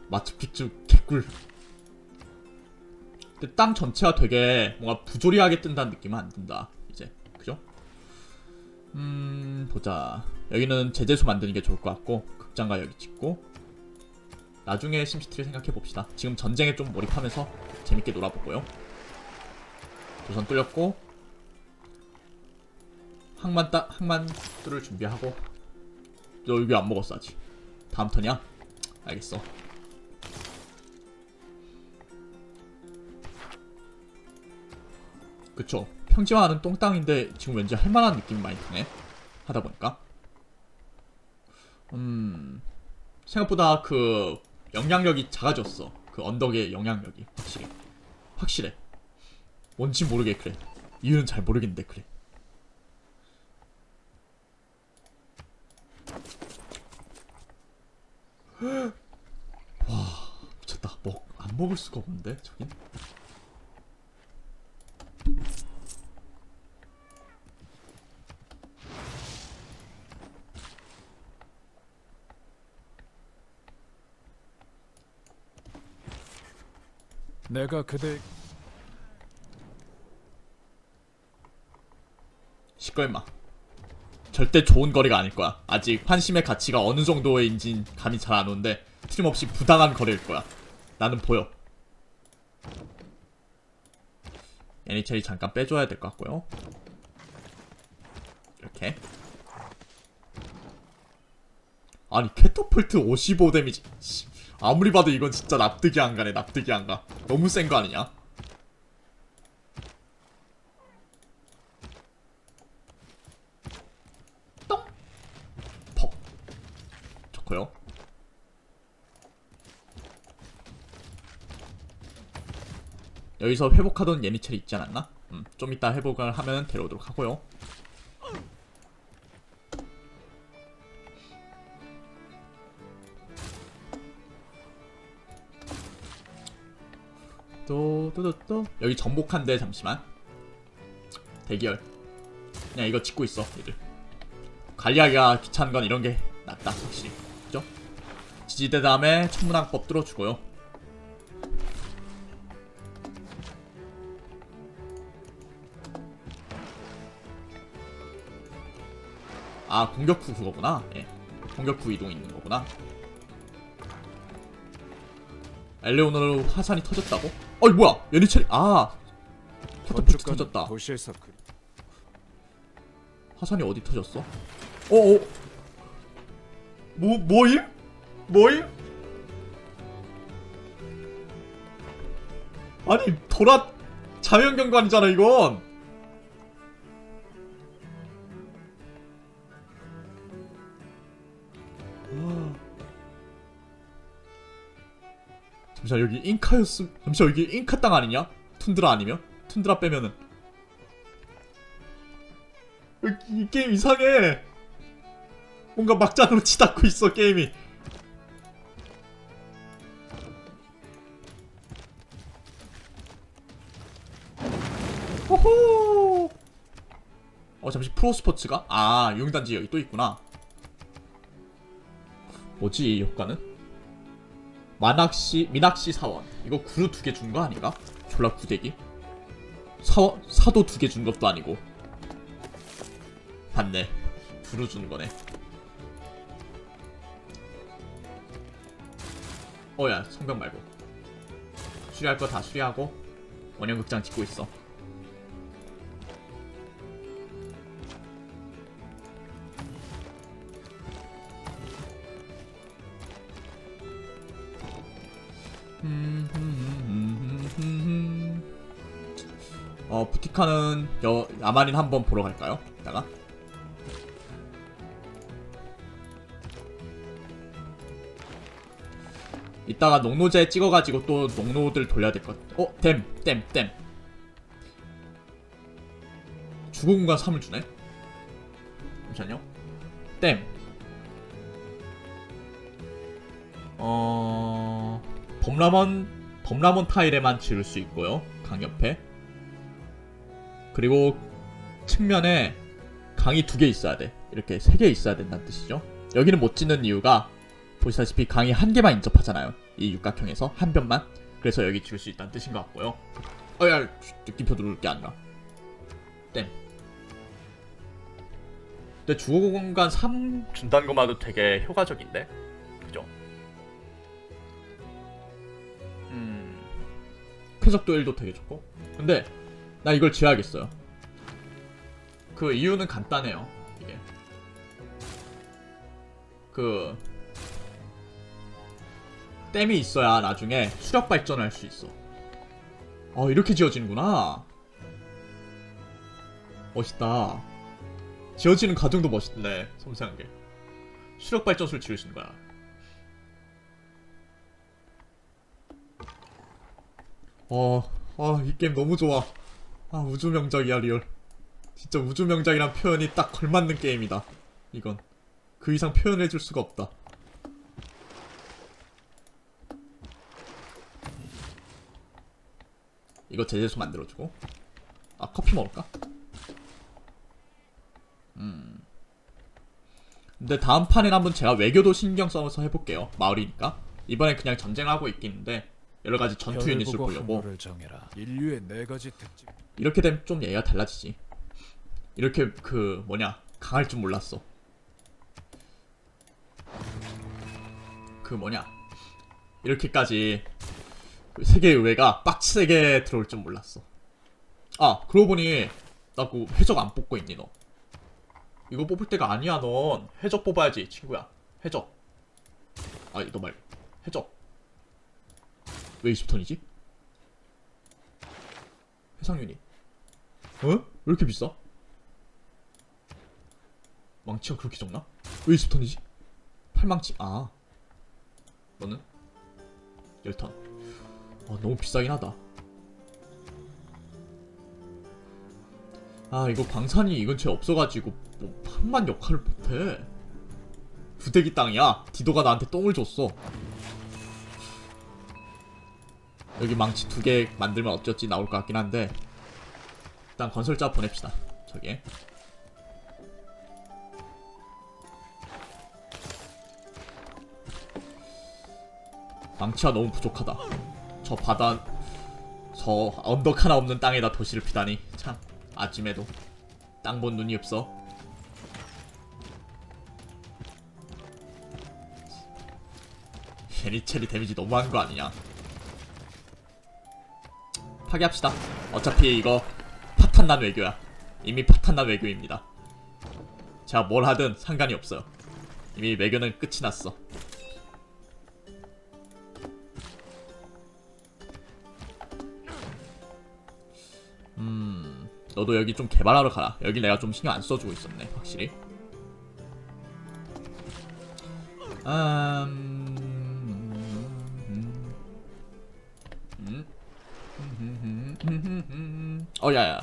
A: 마추픽추 개꿀. 근데 땅 전체가 되게 뭔가 부조리하게 뜬다는 느낌은 안 든다 이제. 그죠? 보자. 여기는 제재소 만드는 게 좋을 것 같고, 극장가 여기 짓고, 나중에 심시티를 생각해봅시다. 지금 전쟁에 좀 몰입하면서 재밌게 놀아보고요. 조선 뚫렸고, 항만 뚫을 준비하고. 너 여기 안 먹었어 아직. 다음 턴이야? 알겠어. 그쵸. 평지화하는 똥땅인데 지금 왠지 할만한 느낌이 많이 드네. 하다보니까. 생각보다 그 영향력이 작아졌어. 그 언덕의 영향력이 확실해. 뭔지 모르게 그래. 이유는 잘 모르겠는데 그래. 와 미쳤다. 안 먹을 수가 없는데 저긴.
B: 내가 그대
A: 시끄러 임마. 절대 좋은 거리가 아닐 거야. 아직 환심의 가치가 어느 정도인진 감이 잘 안 오는데 틀림없이 부당한 거리일 거야. 나는 보여. 애니첼이 잠깐 빼줘야 될 것 같고요. 이렇게. 아니 캐터폴트 55 데미지. 아무리 봐도 이건 진짜 납득이 안 가네. 납득이 안 가. 너무 센 거 아니냐? 똥. 퍽. 좋고요. 여기서 회복하던 예니첼이 있지 않았나? 좀 이따 회복을 하면 데려오도록 하고요. 또 여기 정복한데 잠시만. 대기열. 그냥 이거 짓고 있어 얘들. 관리하기가 귀찮은 건 이런 게 낫다 확실히. 그죠? 지지대 다음에 천문왕법 뚫어주고요. 아 공격 후 그거구나. 예. 공격 후 이동 있는 거구나. 엘레오너로 화산이 터졌다고? 어이 뭐야 예니첼이. 아 캐터폴트
B: 건축가는
A: 터졌다.
B: 도시에서
A: 화산이 어디 터졌어? 어어 뭐임? 뭐임? 아니 도라 자연경관이잖아 이건. 잠시만 여기 잉카였음. 잠시만 여기 잉카 땅 아니냐? 툰드라 아니면? 툰드라 빼면은 이 게임 이상해. 뭔가 막장으로 치닫고 있어 게임이. 호호. 잠시 프로스포츠가? 아 유흥단지 여기 또 있구나. 뭐지 이 효과는? 미낙시 사원. 이거 구루 2개 준 거 아닌가? 졸라 구대기. 사도 2개 준 것도 아니고. 맞네. 구루 주는 거네. 야 성병 말고. 수리할 거 다 수리하고 원형극장 짓고 있어. 부티카는 야마린 한번 보러 갈까요? 이따가 농노제 찍어가지고 또 농노들 돌려야 될 것 같아. 댐 주거공간 3을 주네? 잠시만요. 댐 범라몬 타일에만 지을 수 있고요. 강 옆에. 그리고 측면에 강이 2개 있어야 돼. 이렇게 3개 있어야 된다는 뜻이죠. 여기는 못 짓는 이유가 보시다시피 강이 1개만 인접하잖아요. 이 육각형에서 한 변만. 그래서 여기 지을 수 있다는 뜻인 것 같고요. 야 느낌표 누를 게 아니라 땜. 근데 주거공간 3 준다는 것만도 되게 효과적인데 그죠? 쾌적도 1도 되게 좋고. 근데 나 이걸 지어야겠어요. 그 이유는 간단해요. 이게 댐이 있어야 나중에 수력 발전을 할 수 있어. 이렇게 지어지는구나. 멋있다. 지어지는 과정도 멋있네. 섬세한 게. 수력 발전소를 지을 수 있는 거야. 이 게임 너무 좋아. 우주 명작이야, 리얼. 진짜 우주 명작이란 표현이 딱 걸맞는 게임이다. 이건 그 이상 표현해줄 수가 없다. 이거 제재소 만들어주고. 커피 먹을까? 근데 다음 판엔 한번 제가 외교도 신경 써서 해볼게요. 마을이니까. 이번엔 그냥 전쟁하고 있긴데 여러가지 전투
B: 별을
A: 유닛을
B: 보고
A: 보려고.
B: 항로를 정해라. 인류의 4가지 특징.
A: 이렇게 되면 좀 얘가 달라지지. 이렇게 강할 줄 몰랐어. 이렇게까지 세계의회가 빡세게 들어올 줄 몰랐어. 그러고 보니 나 그 해적 안 뽑고 있니 너? 이거 뽑을 때가 아니야. 넌 해적 뽑아야지 친구야. 해적. 이거 말고 해적. 왜 20톤이지? 해상 유닛. 왜 이렇게 비싸? 망치가 그렇게 적나? 왜 20톤이지? 팔망치. 너는? 10톤. 너무 비싸긴 하다. 이거 광산이 이 근처에 없어가지고 한만 역할을 못해. 부대기 땅이야. 디도가 나한테 똥을 줬어. 여기 망치 2개 만들면 어쩌지 나올 것 같긴 한데 일단 건설자 보냅시다. 저기에. 망치가 너무 부족하다. 저 언덕 하나 없는 땅에다 도시를 피다니. 참 아침에도 땅 본 눈이 없어. 예니체리 데미지 너무한 거 아니냐. 파괴합시다. 어차피 이거 파탄난 외교야. 이미 파탄난 외교입니다. 제가 뭘 하든 상관이 없어요. 이미 외교는 끝이 났어. 너도 여기 좀 개발하러 가라. 여기 내가 좀 신경 안 써주고 있었네, 확실히. 야야.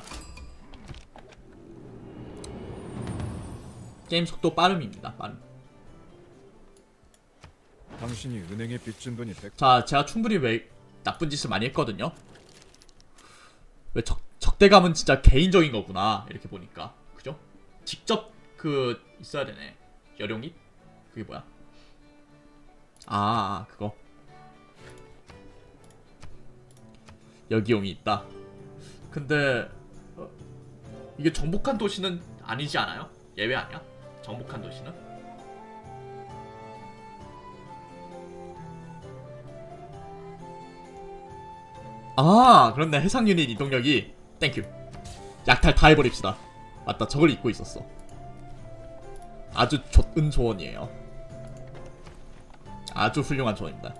A: 게임 속도 빠름입니다. 빠름.
B: 당신이 은행에 빚진 돈이 100.
A: 자, 제가 충분히 나쁜 짓을 많이 했거든요. 적대감은 진짜 개인적인 거구나. 이렇게 보니까. 그죠? 직접 있어야 되네. 여룡이? 그게 뭐야? 그거. 여기용이 있다. 근데 이게 정복한 도시는 아니지 않아요? 예외 아니야? 정복한 도시는? 그렇네. 해상 유닛 이동력이 땡큐. 약탈 다 해버립시다. 맞다, 저걸 잊고 있었어. 아주 좋은 조언이에요. 아주 훌륭한 조언입니다.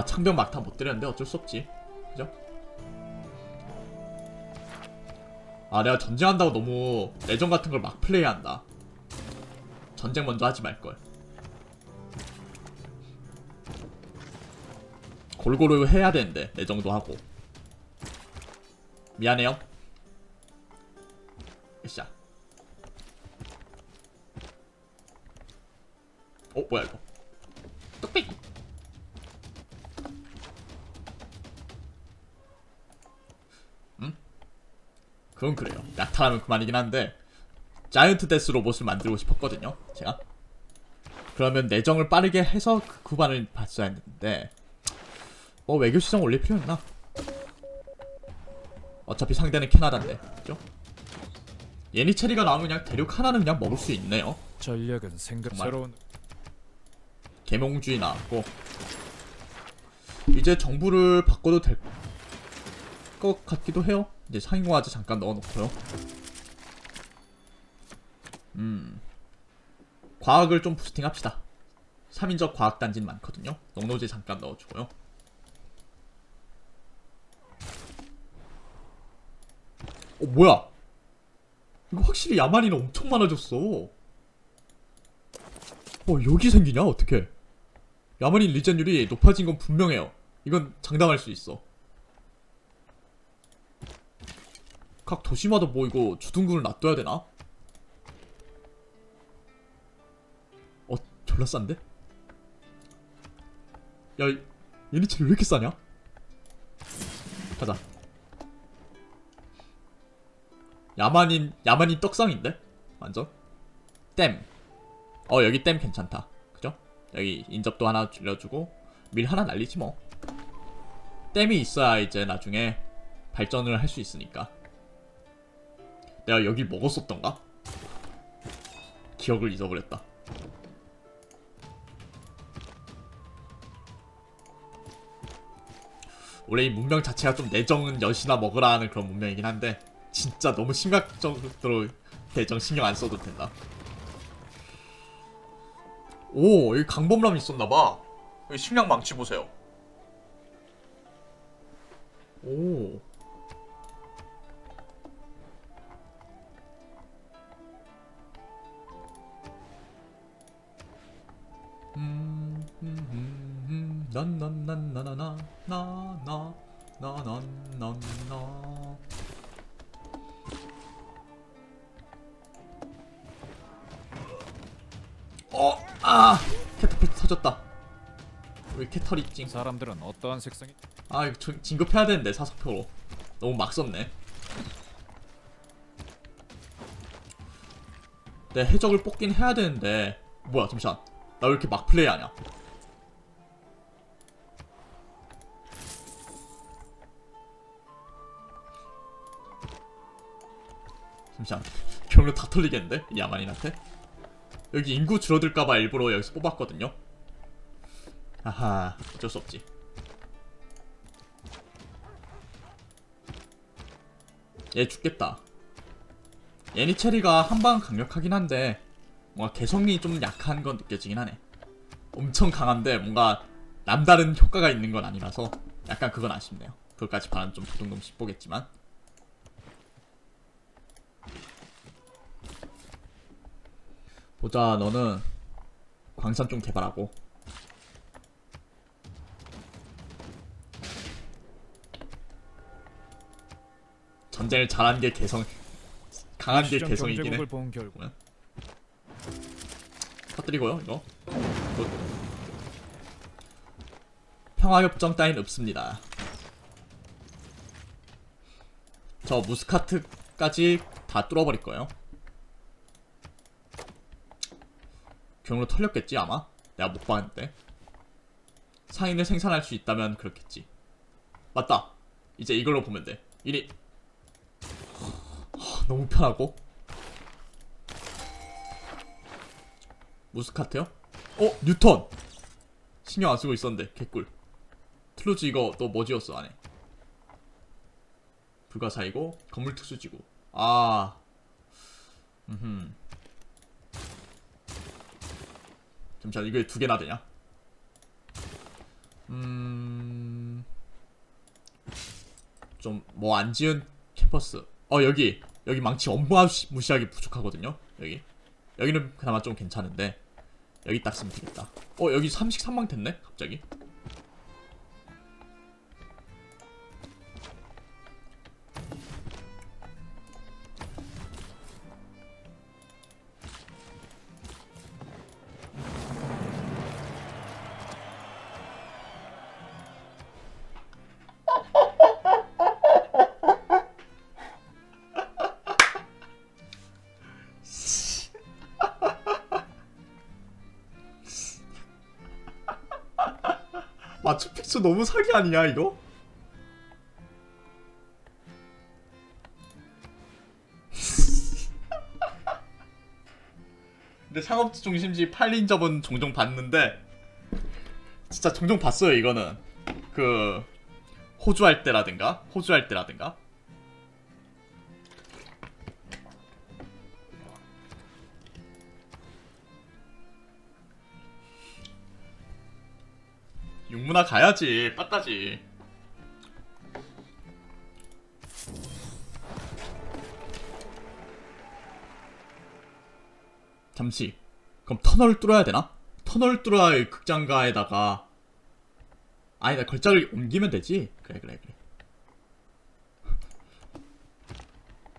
A: 창병 막타 못 때렸는데 어쩔 수 없지. 그죠? 내가 전쟁한다고 너무 내전 같은 걸 막 플레이한다. 전쟁 먼저 하지 말걸. 골고루 해야 되는데 내정도 하고. 미안해요. 으쌰. 뭐야 이거. 뚝배기. 그건 그래요. 약탈하면 그만이긴 한데 자이언트 데스 로봇을 만들고 싶었거든요, 제가. 그러면 내정을 빠르게 해서 그 구간을 봤어야 했는데 외교 시장 올릴 필요 있나? 어차피 상대는 캐나다인데, 그죠? 예니체리가 나오면 그냥 대륙 하나는 그냥 먹을 수 있네요.
B: 전략은 새로운
A: 계몽주의 나왔고 이제 정부를 바꿔도 될 것 같기도 해요. 이제 상인공화제 잠깐 넣어놓고요. 과학을 좀 부스팅합시다. 3인적 과학단지는 많거든요. 농노제 잠깐 넣어주고요. 뭐야? 이거 확실히 야만이는 엄청 많아졌어. 여기 생기냐? 어떡해. 야만인 리젠율이 높아진 건 분명해요. 이건 장담할 수 있어. 각 도시마다 뭐 이거 주둔군을 놔둬야 되나? 졸라 싼데? 야, 얘네 쟤 왜 이렇게 싸냐? 가자. 야만인 떡상인데? 완전? 댐. 여기 댐 괜찮다. 그죠? 여기 인접도 하나 줄여주고 밀 하나 날리지 뭐. 댐이 있어야 이제 나중에 발전을 할 수 있으니까. 내가 여길 먹었었던가? 기억을 잊어버렸다. 원래 이 문명 자체가 좀 내정은 여시나 먹으라 하는 그런 문명이긴 한데 진짜 너무 심각적으로 대정 신경 안 써도 된다. 오, 여기 강범람이 있었나봐. 여기 식량 망치 보세요. 오. 난난난나나나나나나나나나나. 캐터필트 터졌다. 우리 캐터리 찡.
B: 사람들은 어떠한 색상이
A: 이거 진급해야 되는데 사석표로 너무 막 썼네. 내 해적을 뽑긴 해야 되는데 뭐야 잠시만, 나 왜 이렇게 막 플레이하냐? 잠시만, 경로 다 털리겠는데? 이 야만인한테? 여기 인구 줄어들까봐 일부러 여기서 뽑았거든요. 아하, 어쩔 수 없지. 얘 죽겠다. 예니체리가 한방 강력하긴 한데 뭔가 개성이 좀 약한 건 느껴지긴 하네. 엄청 강한데 뭔가 남다른 효과가 있는 건 아니라서 약간 그건 아쉽네요. 그것까지 바라는 좀 조금씩 보겠지만. 보자, 너는 광산 좀 개발하고. 전쟁을 잘한 게 개성, 강한 게
B: 시장
A: 개성이긴 해.
B: 경제국을 본 결과
A: 터뜨리고요, 이거. 평화협정 따윈 없습니다. 저 무스카트까지 다 뚫어버릴 거예요. 경로 털렸겠지 아마? 내가 못 봤는데. 상인을 생산할 수 있다면 그렇겠지. 맞다. 이제 이걸로 보면 돼. 너무 편하고. 무스카트요? 뉴턴! 신경 안 쓰고 있었는데 개꿀. 틀루즈 이거 너 뭐 지었어 안에? 불가사이고 건물 특수지구. 잠시만, 이거 두 개나 되냐? 좀 뭐 안 지은 캠퍼스. 여기 망치 어마무시하게 부족하거든요. 여기는 그나마 좀 괜찮은데 여기 딱 쓰면 되겠다. 여기 33망 됐네 갑자기. 마추픽추 너무 사기 아니냐 이거? 근데 상업지 중심지 팔린 접은 종종 봤는데 진짜 종종 봤어요. 이거는 그 호주 할 때라든가 용문화 가야지. 빠따지. 잠시. 그럼 터널을 뚫어야 되나? 터널 뚫어야 극장가에다가 아니다, 걸작을 옮기면 되지. 그래.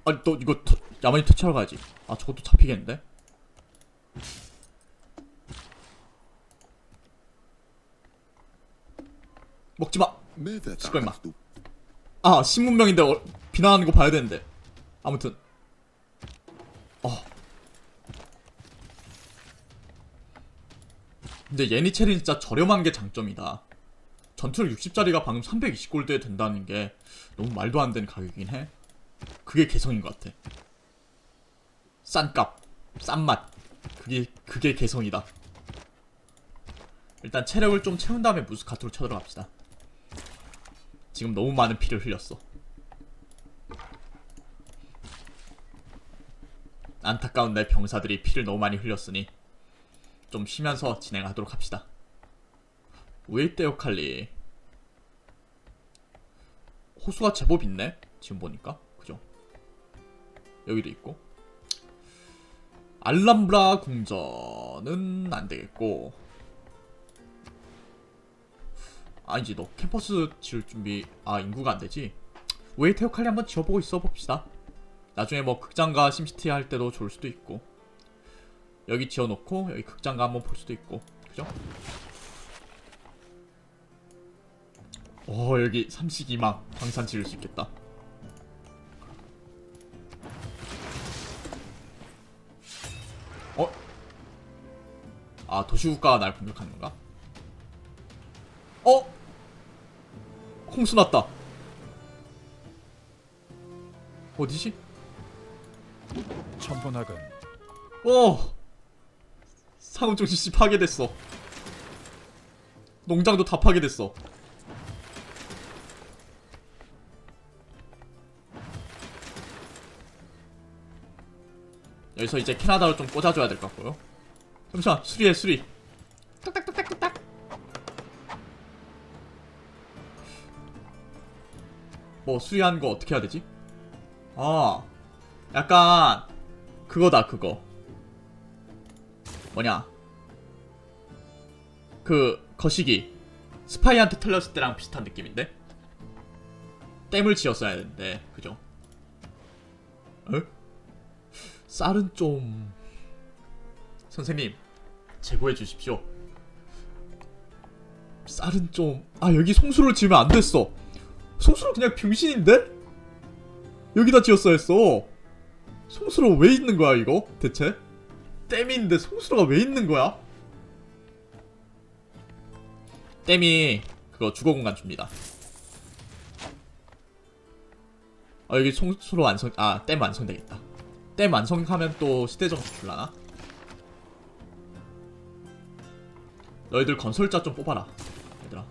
A: 아니 너 이거 야만이 터치하러 가야지. 아 저것도 잡히겠는데? 먹지마.
E: ماذا
A: 시끄러, 임마.
E: تعرف؟
A: 아 신문명인데 비난하는 거 봐야 되는데. 아무튼 근데 예니첼이 진짜 저렴한 게 장점이다. 전투력 60짜리가 방금 320골드에 된다는 게 너무 말도 안 되는 가격이긴 해. 그게 개성인 것 같아. 싼 값, 싼 맛. 그게 개성이다. 일단 체력을 좀 채운 다음에 무스카토로 쳐들어갑시다. 지금 너무 많은 피를 흘렸어. 안타까운 내 병사들이 피를 너무 많이 흘렸으니 좀 쉬면서 진행하도록 합시다. 우에이테오 칼리 호수가 제법 있네. 지금 보니까 그죠? 여기도 있고. 알람브라 궁전은 안되겠고. 아니지, 너 캠퍼스 지을 준비. 아 인구가 안되지. 우에이테오 칼리 한번 지어보고 있어봅시다. 나중에 뭐 극장가 심시티 할 때도 좋을 수도 있고. 여기 지어놓고 여기 극장가 한번 볼 수도 있고. 그죠? 여기 삼식이망 광산 지을 수 있겠다. 아 도시국가가 날 공격하는 건가? 홍수 났다. 어디지?
B: 천번학은
A: 상업정신씨 파괴됐어. 농장도 다 파괴됐어. 여기서 이제 캐나다로 좀 꽂아줘야 될 것 같고요. 잠시만, 수리. 딱딱딱딱딱. 뭐 수리한 거 어떻게 해야 되지? 약간 그거다. 그거 뭐냐, 그 거시기 스파이한테 털렸을 때랑 비슷한 느낌인데? 댐을 지었어야 되는데 그죠? 쌀은 좀 선생님 제보해 주십시오. 쌀은 좀 여기 송수를 지으면 안 됐어. 송수를 그냥 병신인데? 여기다 지었어야 했어. 송수로 왜 있는 거야 이거 대체? 댐인데 송수로가 왜 있는 거야? 댐이 그거 주거 공간 줍니다. 여기 송수로 완성. 댐 완성되겠다. 댐 완성하면 또 시대정수 줄라나? 너희들 건설자 좀 뽑아라 얘들아.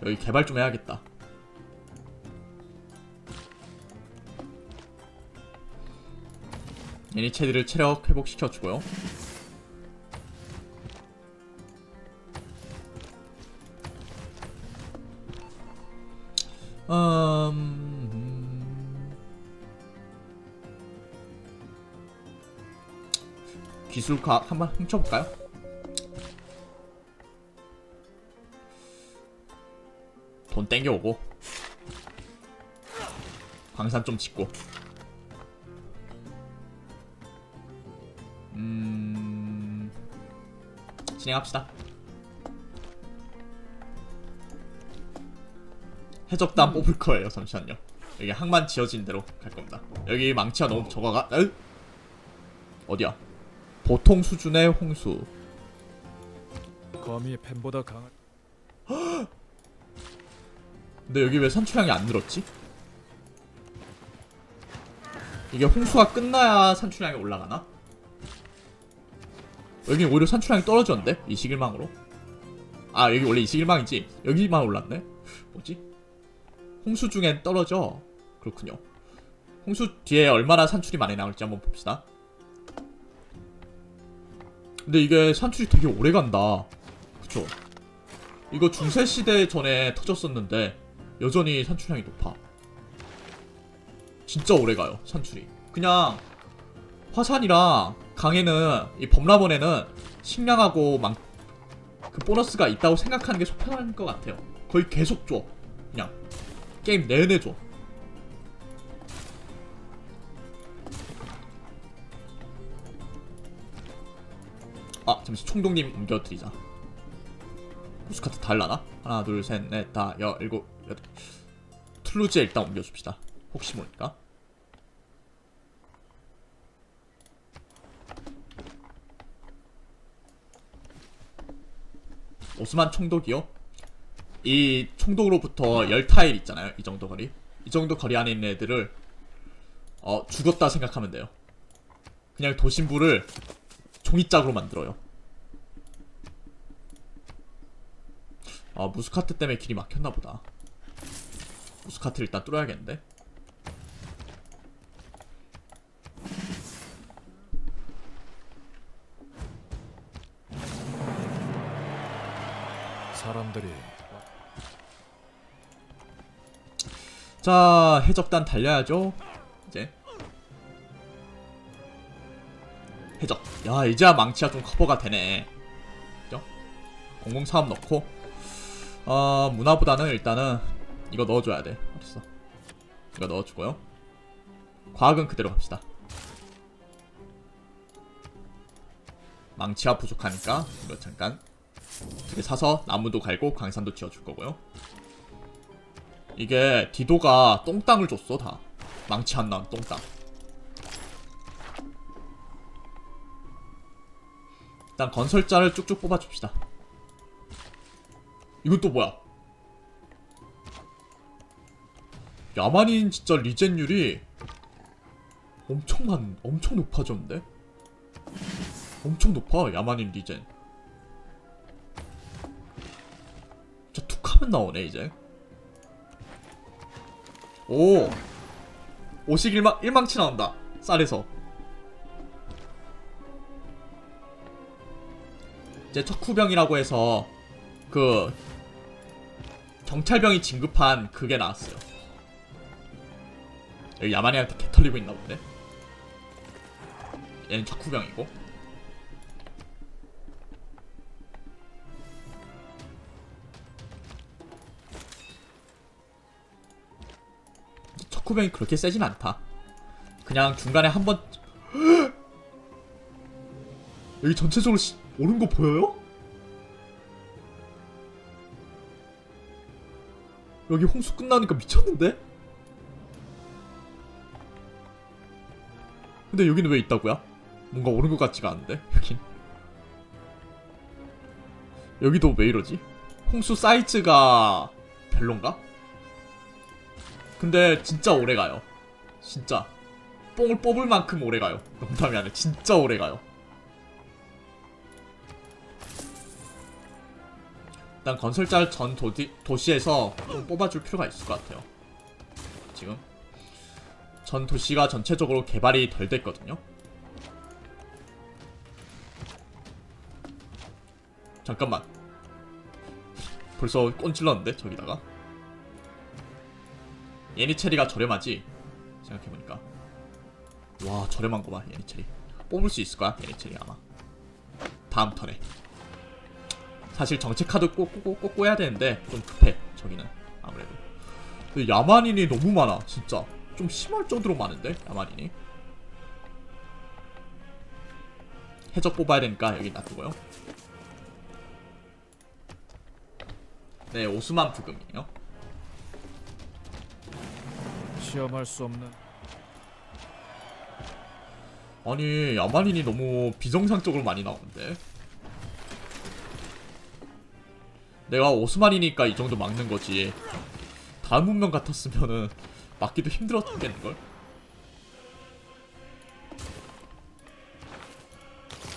A: 여기 개발 좀 해야겠다. 애니체들을 체력 회복시켜주고요. 기술과학 한번 훔쳐볼까요? 돈 땡겨오고 광산 좀 짓고. 진행합시다. 해적단 뽑을 거예요. 잠시만요. 여기 항만 지어진 대로 갈 겁니다. 여기 망치가 너무 적어가. 어디야? 보통 수준의 홍수.
B: 거미 뱀보다 강한
A: 근데 여기 왜 산출량이 안 늘었지? 이게 홍수가 끝나야 산출량이 올라가나? 여기 오히려 산출량이 떨어졌는데? 이식일망으로? 여기 원래 이식일망이지? 여기만 올랐네? 뭐지? 홍수 중엔 떨어져. 그렇군요. 홍수 뒤에 얼마나 산출이 많이 나올지 한번 봅시다. 근데 이게 산출이 되게 오래 간다. 그쵸? 이거 중세시대 전에 터졌었는데 여전히 산출량이 높아. 진짜 오래가요 산출이. 그냥 화산이랑 강에는 이 범람원에는 식량하고 그 보너스가 있다고 생각하는 게 속편한 것 같아요. 거의 계속 줘. 그냥 게임 내내 줘. 아 잠시 총독님 옮겨드리자. 무스카트 달라나? 하나 둘 셋 넷 다 일곱 여덟. 툴루즈에 일단 옮겨줍시다. 혹시 모르니까. 오스만 총독이요? 이 총독으로부터 10타일 있잖아요. 이 정도 거리. 이 정도 거리 안에 있는 애들을 죽었다 생각하면 돼요. 그냥 도심부를 종이짝으로 만들어요. 무스카트 때문에 길이 막혔나보다. 무스카트를 일단 뚫어야겠는데.
B: 사람들이
A: 자, 해적단 달려야죠. 이제 해적. 야, 이제야 망치가 좀 커버가 되네. 그죠? 003 넣고 문화보다는 일단은 이거 넣어줘야 돼. 어딨어? 이거 넣어주고요. 과학은 그대로 갑시다. 망치가 부족하니까 이거 잠깐 2개 사서 나무도 갈고 광산도 지어줄 거고요. 이게 디도가 똥땅을 줬어. 다 망치 안 나온 똥땅. 일단 건설자를 쭉쭉 뽑아줍시다. 이건 또 뭐야? 야만인 진짜 리젠율이 엄청 높아졌는데? 엄청 높아 야만인 리젠. 진짜 툭하면 나오네 이제. 오! 오식 일망치 나온다. 쌀에서. 이제 척후병이라고 해서 그 경찰병이 진급한 그게 나왔어요. 여기 야만이한테 개 털리고 있나 본데. 얘는 척후병이고. 척후병이 그렇게 세진 않다. 그냥 중간에 한번 여기 전체적으로 오른 거 보여요? 여기 홍수 끝나니까 미쳤는데? 근데 여기는 왜 있다고요? 뭔가 오른 것 같지가 않은데 여긴. 여기도 왜 이러지? 홍수 사이즈가 별론가? 근데 진짜 오래가요. 진짜 뽕을 뽑을 만큼 오래가요. 농담이 아니라 진짜 오래가요. 일단 건설자 전 도시에서 좀 뽑아줄 필요가 있을 것 같아요. 지금 전 도시가 전체적으로 개발이 덜 됐거든요. 잠깐만, 벌써 꼰질렀는데 저기다가. 예니체리가 저렴하지? 생각해보니까. 와, 저렴한 거 봐. 예니체리 뽑을 수 있을 거야. 예니체리 아마 다음 턴에. 사실 정책 카드 꼭 꿔야 되는데 좀 급해 저기는 아무래도. 근데 야만인이 너무 많아 진짜. 좀 심할 정도로 많은데 야만인이. 해적 뽑아야 되니까 여기 놔두고요. 네, 오스만 부금이에요.
B: 시험할 수 없는
A: 아니 야만인이 너무 비정상적으로 많이 나오는데. 내가 오스만이니까 이 정도 막는 거지. 다음 문명 같았으면은 막기도 힘들었겠는걸?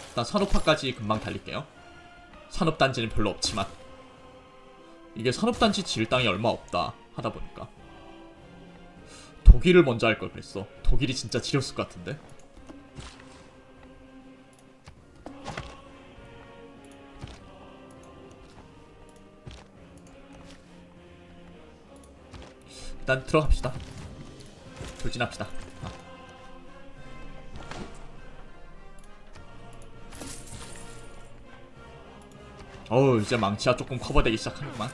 A: 일단 산업화까지 금방 달릴게요. 산업단지는 별로 없지만. 이게 산업단지 지을 땅이 얼마 없다 하다보니까 독일을 먼저 할 걸 그랬어. 독일이 진짜 지렸을 것 같은데. 일단 들어갑시다. 돌진합시다. 어우, 이제 망치가 조금 커버되기 시작하는구만.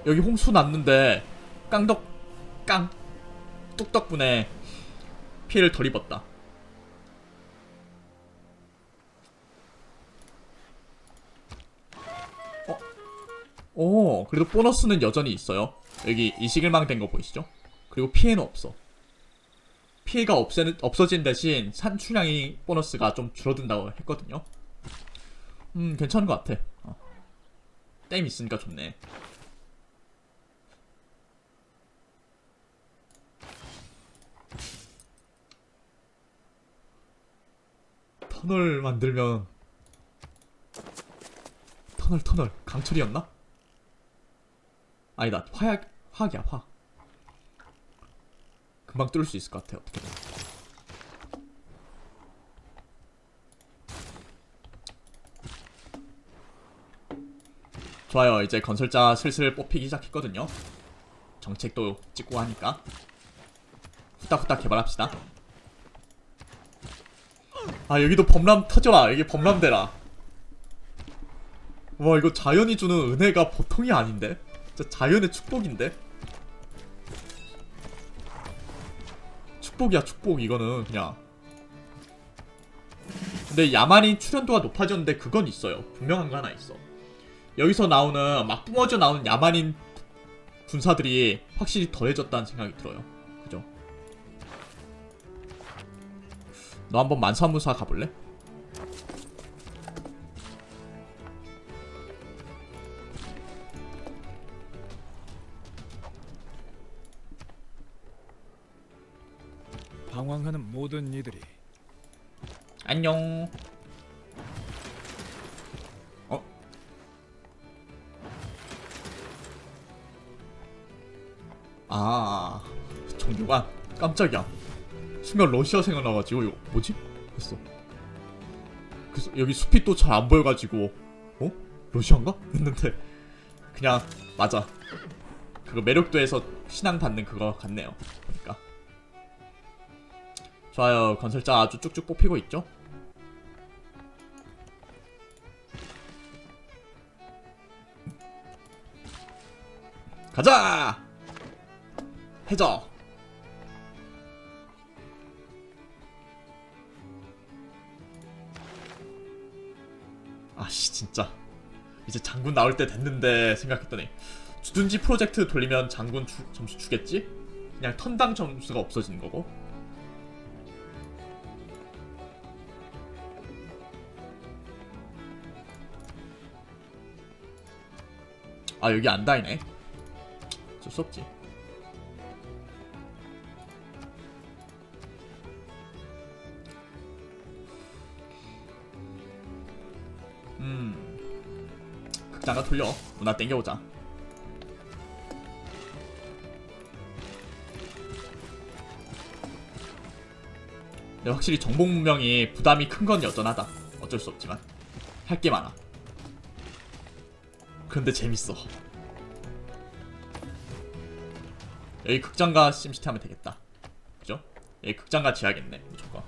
A: 여기 홍수 났는데 뚝 덕분에 피해를 덜 입었다. 그래도 보너스는 여전히 있어요. 여기 이식일망 된 거 보이시죠? 그리고 피해는 없어. 피해가 없어진 대신 산출량이 보너스가 좀 줄어든다고 했거든요. 괜찮은 것 같아. 댐 있으니까 좋네. 터널 만들면 터널 강철이었나? 아니다, 화학이야. 화. 금방 뚫을 수 있을 것 같아. 어떻게든. 좋아요. 이제 건설자 슬슬 뽑히기 시작했거든요. 정책도 찍고 하니까 후딱후딱 개발합시다. 아, 여기도 범람 터져라. 여기 범람되라. 와, 이거 자연이 주는 은혜가 보통이 아닌데? 진짜 자연의 축복인데? 축복이야, 축복. 이거는 그냥. 근데 야만인 출연도가 높아졌는데 그건 있어요. 분명한 거 하나 있어. 여기서 나오는 막 뿜어져 나오는 야만인 군사들이 확실히 덜해졌다는 생각이 들어요. 그죠? 너 한번 만사무사 가볼래?
B: 방황하는 모든 이들이
A: 안녕. 정교관. 깜짝이야. 순간 러시아 생각나가지고 이거 뭐지? 했어. 그래서 여기 숲이 또 잘 안 보여가지고 러시아인가? 했는데 그냥 맞아. 그거 매력도에서 신앙 받는 그거 같네요. 보니까. 좋아요. 건설자 아주 쭉쭉 뽑히고 있죠? 가자! 해저! 아씨, 진짜 이제 장군 나올 때 됐는데 생각했더니 주둔지 프로젝트 돌리면 장군 점수 주겠지? 그냥 턴당 점수가 없어지는 거고. 아, 여기 안 다이네. 어쩔 수 없지. 극장가 돌려. 문화 땡겨오자. 근데 확실히 정복 문명이 부담이 큰 건 여전하다. 어쩔 수 없지만 할 게 많아. 근데 재밌어. 여기 극장가 심시티 하면 되겠다. 그죠? 여기 극장가 지어야겠네, 무조건.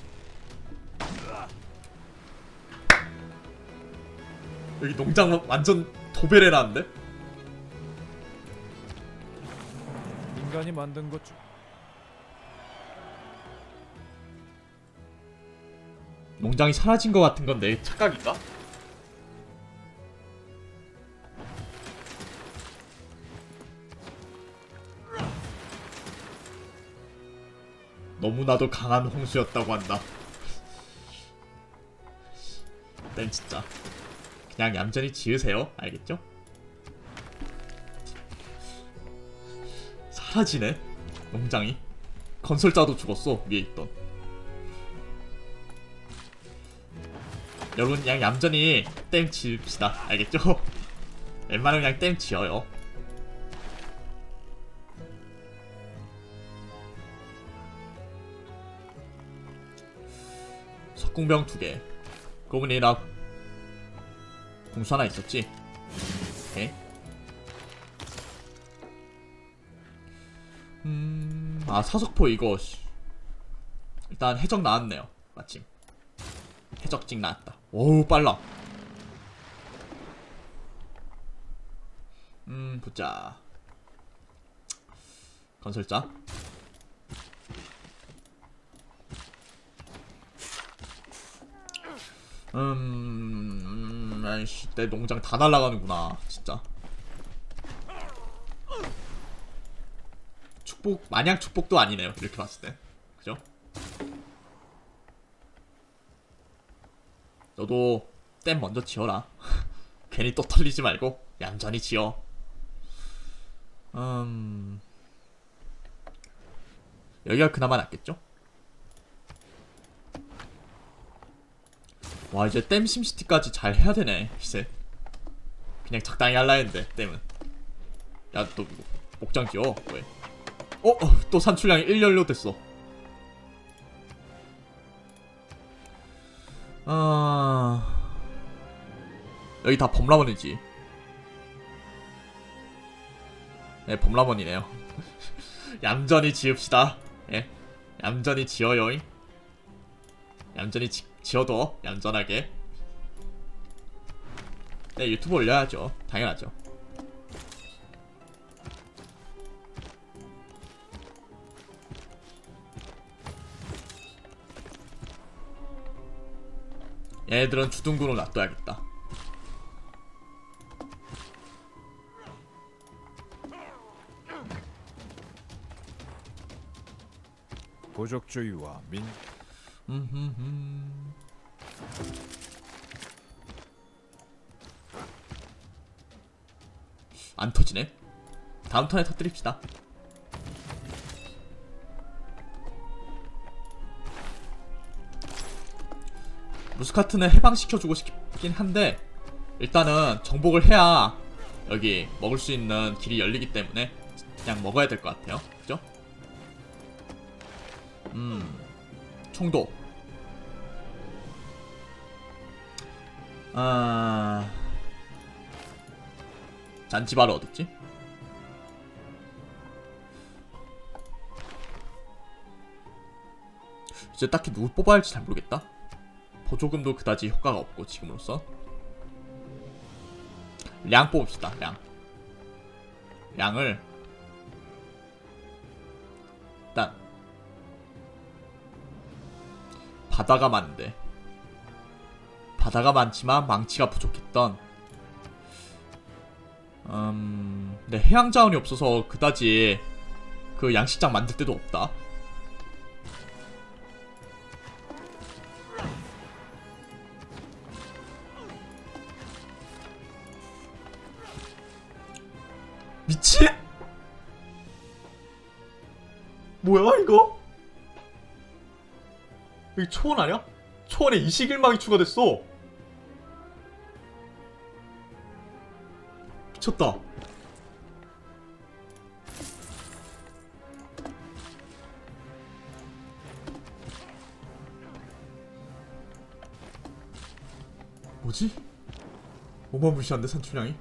A: 여기 농장 완전 도배해놨는데?
B: 인간이 만든 것 중
A: 농장이 사라진 것 같은 건 내 착각인가? 너무나도 강한 홍수였다고 한다. 땐 진짜 그냥 얌전히 지으세요. 알겠죠? 사라지네, 농장이. 건설자도 죽었어, 위에 있던. 여러분, 그냥 얌전히 댐 지읍시다. 알겠죠? 웬만하면 그냥 댐 지어요. 석궁병 2개. 그러고 보니 나 궁수 하나 있었지. 오케이. 아 사석포 이거 일단 해적 나왔네요. 마침 해적직 나왔다. 오우 빨라. 보자. 건설자. 아이씨, 내 농장 다 날아가는구나, 진짜. 축복, 마냥 축복도 아니네요, 이렇게 봤을 때. 그죠? 너도 댐 먼저 지어라. 괜히 또 털리지 말고, 얌전히 지어. 여기가 그나마 낫겠죠? 와, 이제 댐 심시티까지 잘 해야 되네, 글쎄. 그냥 적당히 할라 했는데, 댐은. 야, 또 목장 지어, 왜? 또 산출량이 1연료 됐어. 여기 다 범라원이지. 네, 범라원이네요. 얌전히 지읍시다. 예, 얌전히 지어요잉. 얌전히 지어도 얌전하게. 네, 유튜브 올려야죠. 당연하죠. 얘네들은 주둔구로 놔둬야겠다.
B: 고족주의와 민
A: 안 터지네. 다음 턴에 터뜨립시다. 무스카트는 해방시켜주고 싶긴 한데 일단은 정복을 해야 여기 먹을 수 있는 길이 열리기 때문에 그냥 먹어야 될 것 같아요. 그죠? 총도. 잔치바르 어딨지? 이제 딱히 누구 뽑아야 할지 잘 모르겠다. 보조금도 그다지 효과가 없고 지금으로서. 량 뽑읍시다. 량을 일단 바다가 많은데 바다가 많지만 망치가 부족했던 근데 해양 자원이 없어서 그다지 그 양식장 만들 데도 없다. 미친? 뭐야 이거? 여기 초원 아니야? 초원에 이식일망이 추가됐어. 미쳤다. 뭐지? 어마무시한데 산출량이?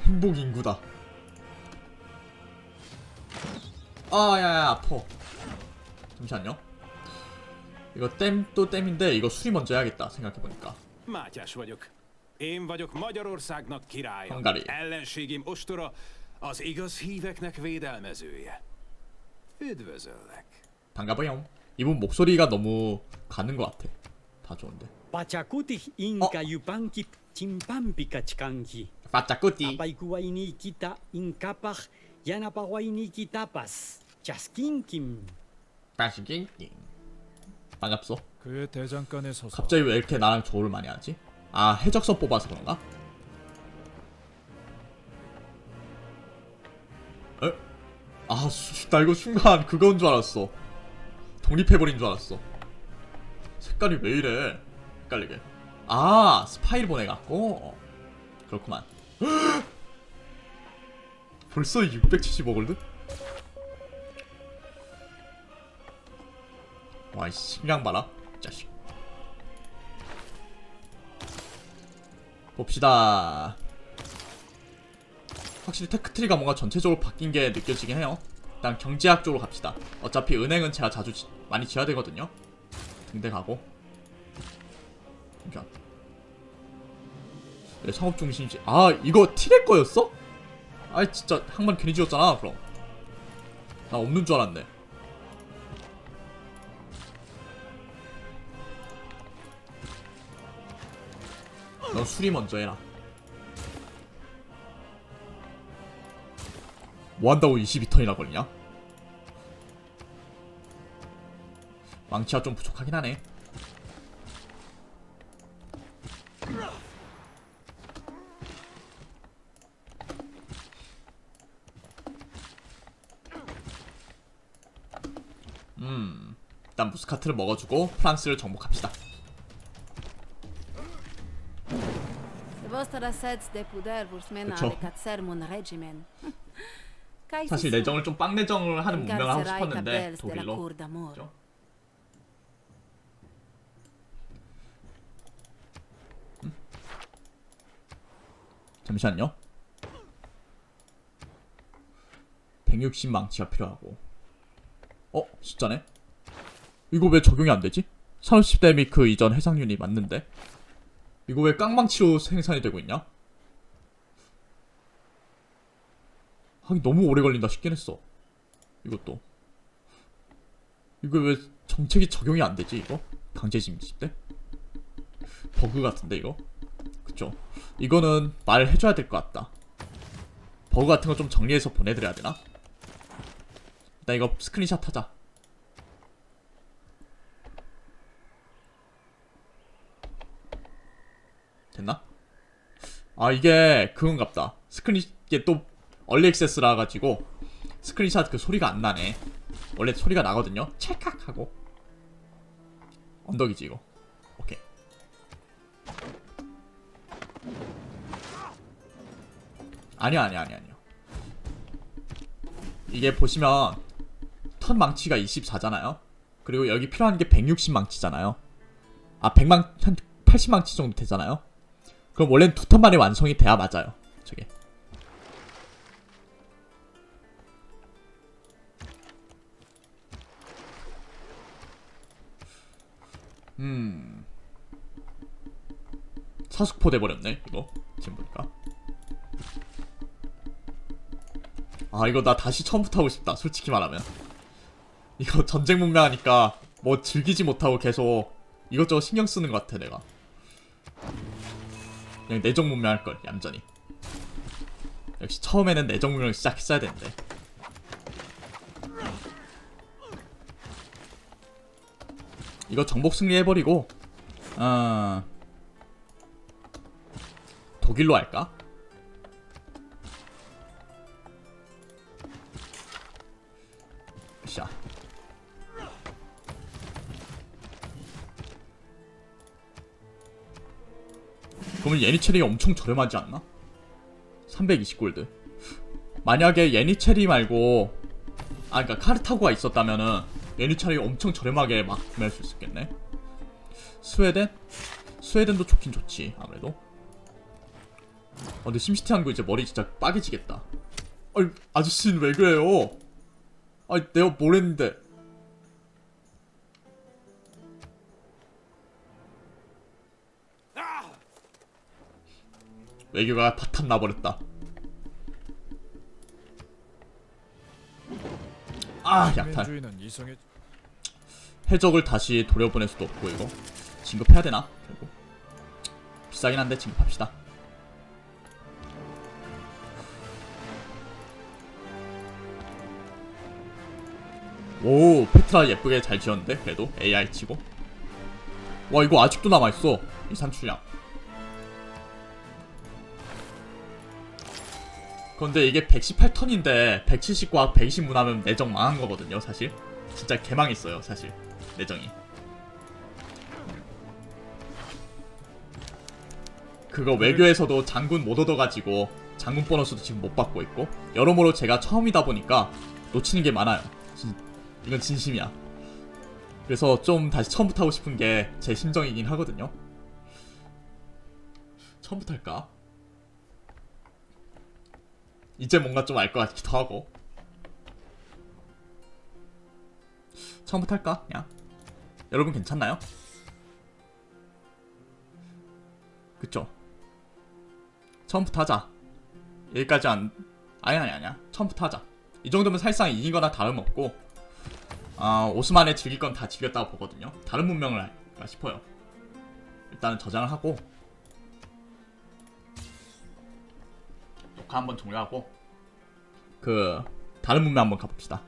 A: 행복 인구다. 야야 아파. 잠시만요. 이거 댐도 댐인데 이거 수리 먼저 해야겠다 생각해보니까.
F: Mátyás vagyok. Én vagyok Magyarországnak királya.
A: Hungary.
F: Ellenségim ostora, az igaz híveknek védelmezője. Üdvözöllek.
A: 반가워요. 이분 목소리가 너무 가는 것 같아. 다 좋은데.
G: Pachakutih inka yupanki chimpampica chkanki.
A: 빠짜꾸띠.
G: Apaikuaini kita inkapach yanapawaini kitapas. Chaskinkim.
A: 빠시기. 반갑소.
B: 그의 대장간에 서서
A: 갑자기 왜 이렇게 나랑 조를 많이 하지? 아 해적선 뽑아서 그런가? 에? 나 이거 순간 그건 줄 알았어. 독립해버린 줄 알았어. 색깔이 왜 이래? 헷갈리게. 스파이를 보내갖고? 그렇구만. 벌써 675골드? 와, 식량 봐라 자식. 봅시다. 확실히 테크트리가 뭔가 전체적으로 바뀐 게 느껴지긴 해요. 일단 경제학 쪽으로 갑시다. 어차피 은행은 제가 자주 많이 지어야 되거든요. 등대 가고. 그러니까. 네, 상업 중심지. 아, 이거 티렉 거였어? 아이 진짜 항만 괜히 지었잖아. 그럼 나 없는 줄 알았네. 넌 수리 먼저 해라. 뭐한다고 22턴이나 걸리냐? 망치가 좀 부족하긴 하네. 일단 무스카트를 먹어주고 프랑스를 정복합시다.
C: Votre assets de poudre vous mène
A: 그쵸.
C: avec quatre mon régiment.
A: 사실 내정을 좀 빡내정을 하는 문명을 하고 싶었는데 독일로. 그죠? 잠시만요. 160 망치가 필요하고. 숫자네? 이거 왜 적용이 안 되지? 30대 및 그 이전 해상윤이 맞는데? 이거 왜 깡망치로 생산이 되고 있냐? 하긴 너무 오래 걸린다 싶긴 했어. 이것도. 이거 왜 정책이 적용이 안 되지, 이거? 강제징집 때? 버그 같은데, 이거? 그쵸. 이거는 말해줘야 될 것 같다. 버그 같은 거 좀 정리해서 보내드려야 되나? 일단 이거 스크린샷 하자. 됐나? 아, 이게 그건갑다. 이게 또 얼리 액세스라 가지고 스크린샷 그 소리가 안 나네. 원래 소리가 나거든요. 찰칵 하고. 언덕이지 이거. 오케이. 아니요. 이게 보시면 턴 망치가 24잖아요. 그리고 여기 필요한 게 160 망치잖아요. 아, 80 망치 정도 되잖아요. 그럼 원래는 2턴 만에 완성이 돼야 맞아요. 저게. 사숙포 돼버렸네 이거 지금 보니까. 아, 이거 나 다시 처음부터 하고 싶다 솔직히 말하면. 이거 전쟁 문명 하니까 뭐 즐기지 못하고 계속 이것저것 신경 쓰는 것 같아 내가. 그냥 내정 문명 할걸 얌전히. 역시 처음에는 내정 문명을 시작했어야 되는데. 이거 정복 승리해버리고 독일로 할까? 자, 그러면 예니체리 엄청 저렴하지 않나? 320골드. 만약에 예니체리 말고 그러니까 카르타고가 있었다면은 예니체리 엄청 저렴하게 막 구매할 수 있었겠네. 스웨덴도 좋긴 좋지 아무래도. 근데 심시티 한거 이제 머리 진짜 빠개지겠다. 아이, 아저씨는 왜 그래요? 아니 내가 뭘 했는데. 외교가 파탄 나버렸다. 아, 약탈.
B: 민주주의는 이성의
A: 해적을 다시 돌려보낼 수도 없고 이거 진급해야 되나? 결국 비싸긴 한데 진급합시다. 오, 페트라 예쁘게 잘 지었는데 그래도 AI 치고. 와, 이거 아직도 남아있어 이 산출량. 근데 이게 118턴인데 170과 120 문하면 내정 망한 거거든요 사실. 진짜 개망했어요 사실 내정이. 그거 외교에서도 장군 못 얻어가지고 장군 보너스도 지금 못 받고 있고 여러모로 제가 처음이다 보니까 놓치는 게 많아요. 이건 진심이야. 그래서 좀 다시 처음부터 하고 싶은 게 제 심정이긴 하거든요. 처음부터 할까? 이제 뭔가 좀 알 것 같기도 하고. 처음부터 할까? 그냥. 여러분 괜찮나요? 그쵸? 처음부터 하자. 여기까지 아니야. 처음부터 하자. 이 정도면 사실상 이기거나 다름없고, 오스만에 즐길 건 다 즐겼다고 보거든요. 다른 문명을 할까 싶어요. 일단은 저장을 하고, 녹화 한번 종료하고, 다른 문명 한번 가봅시다.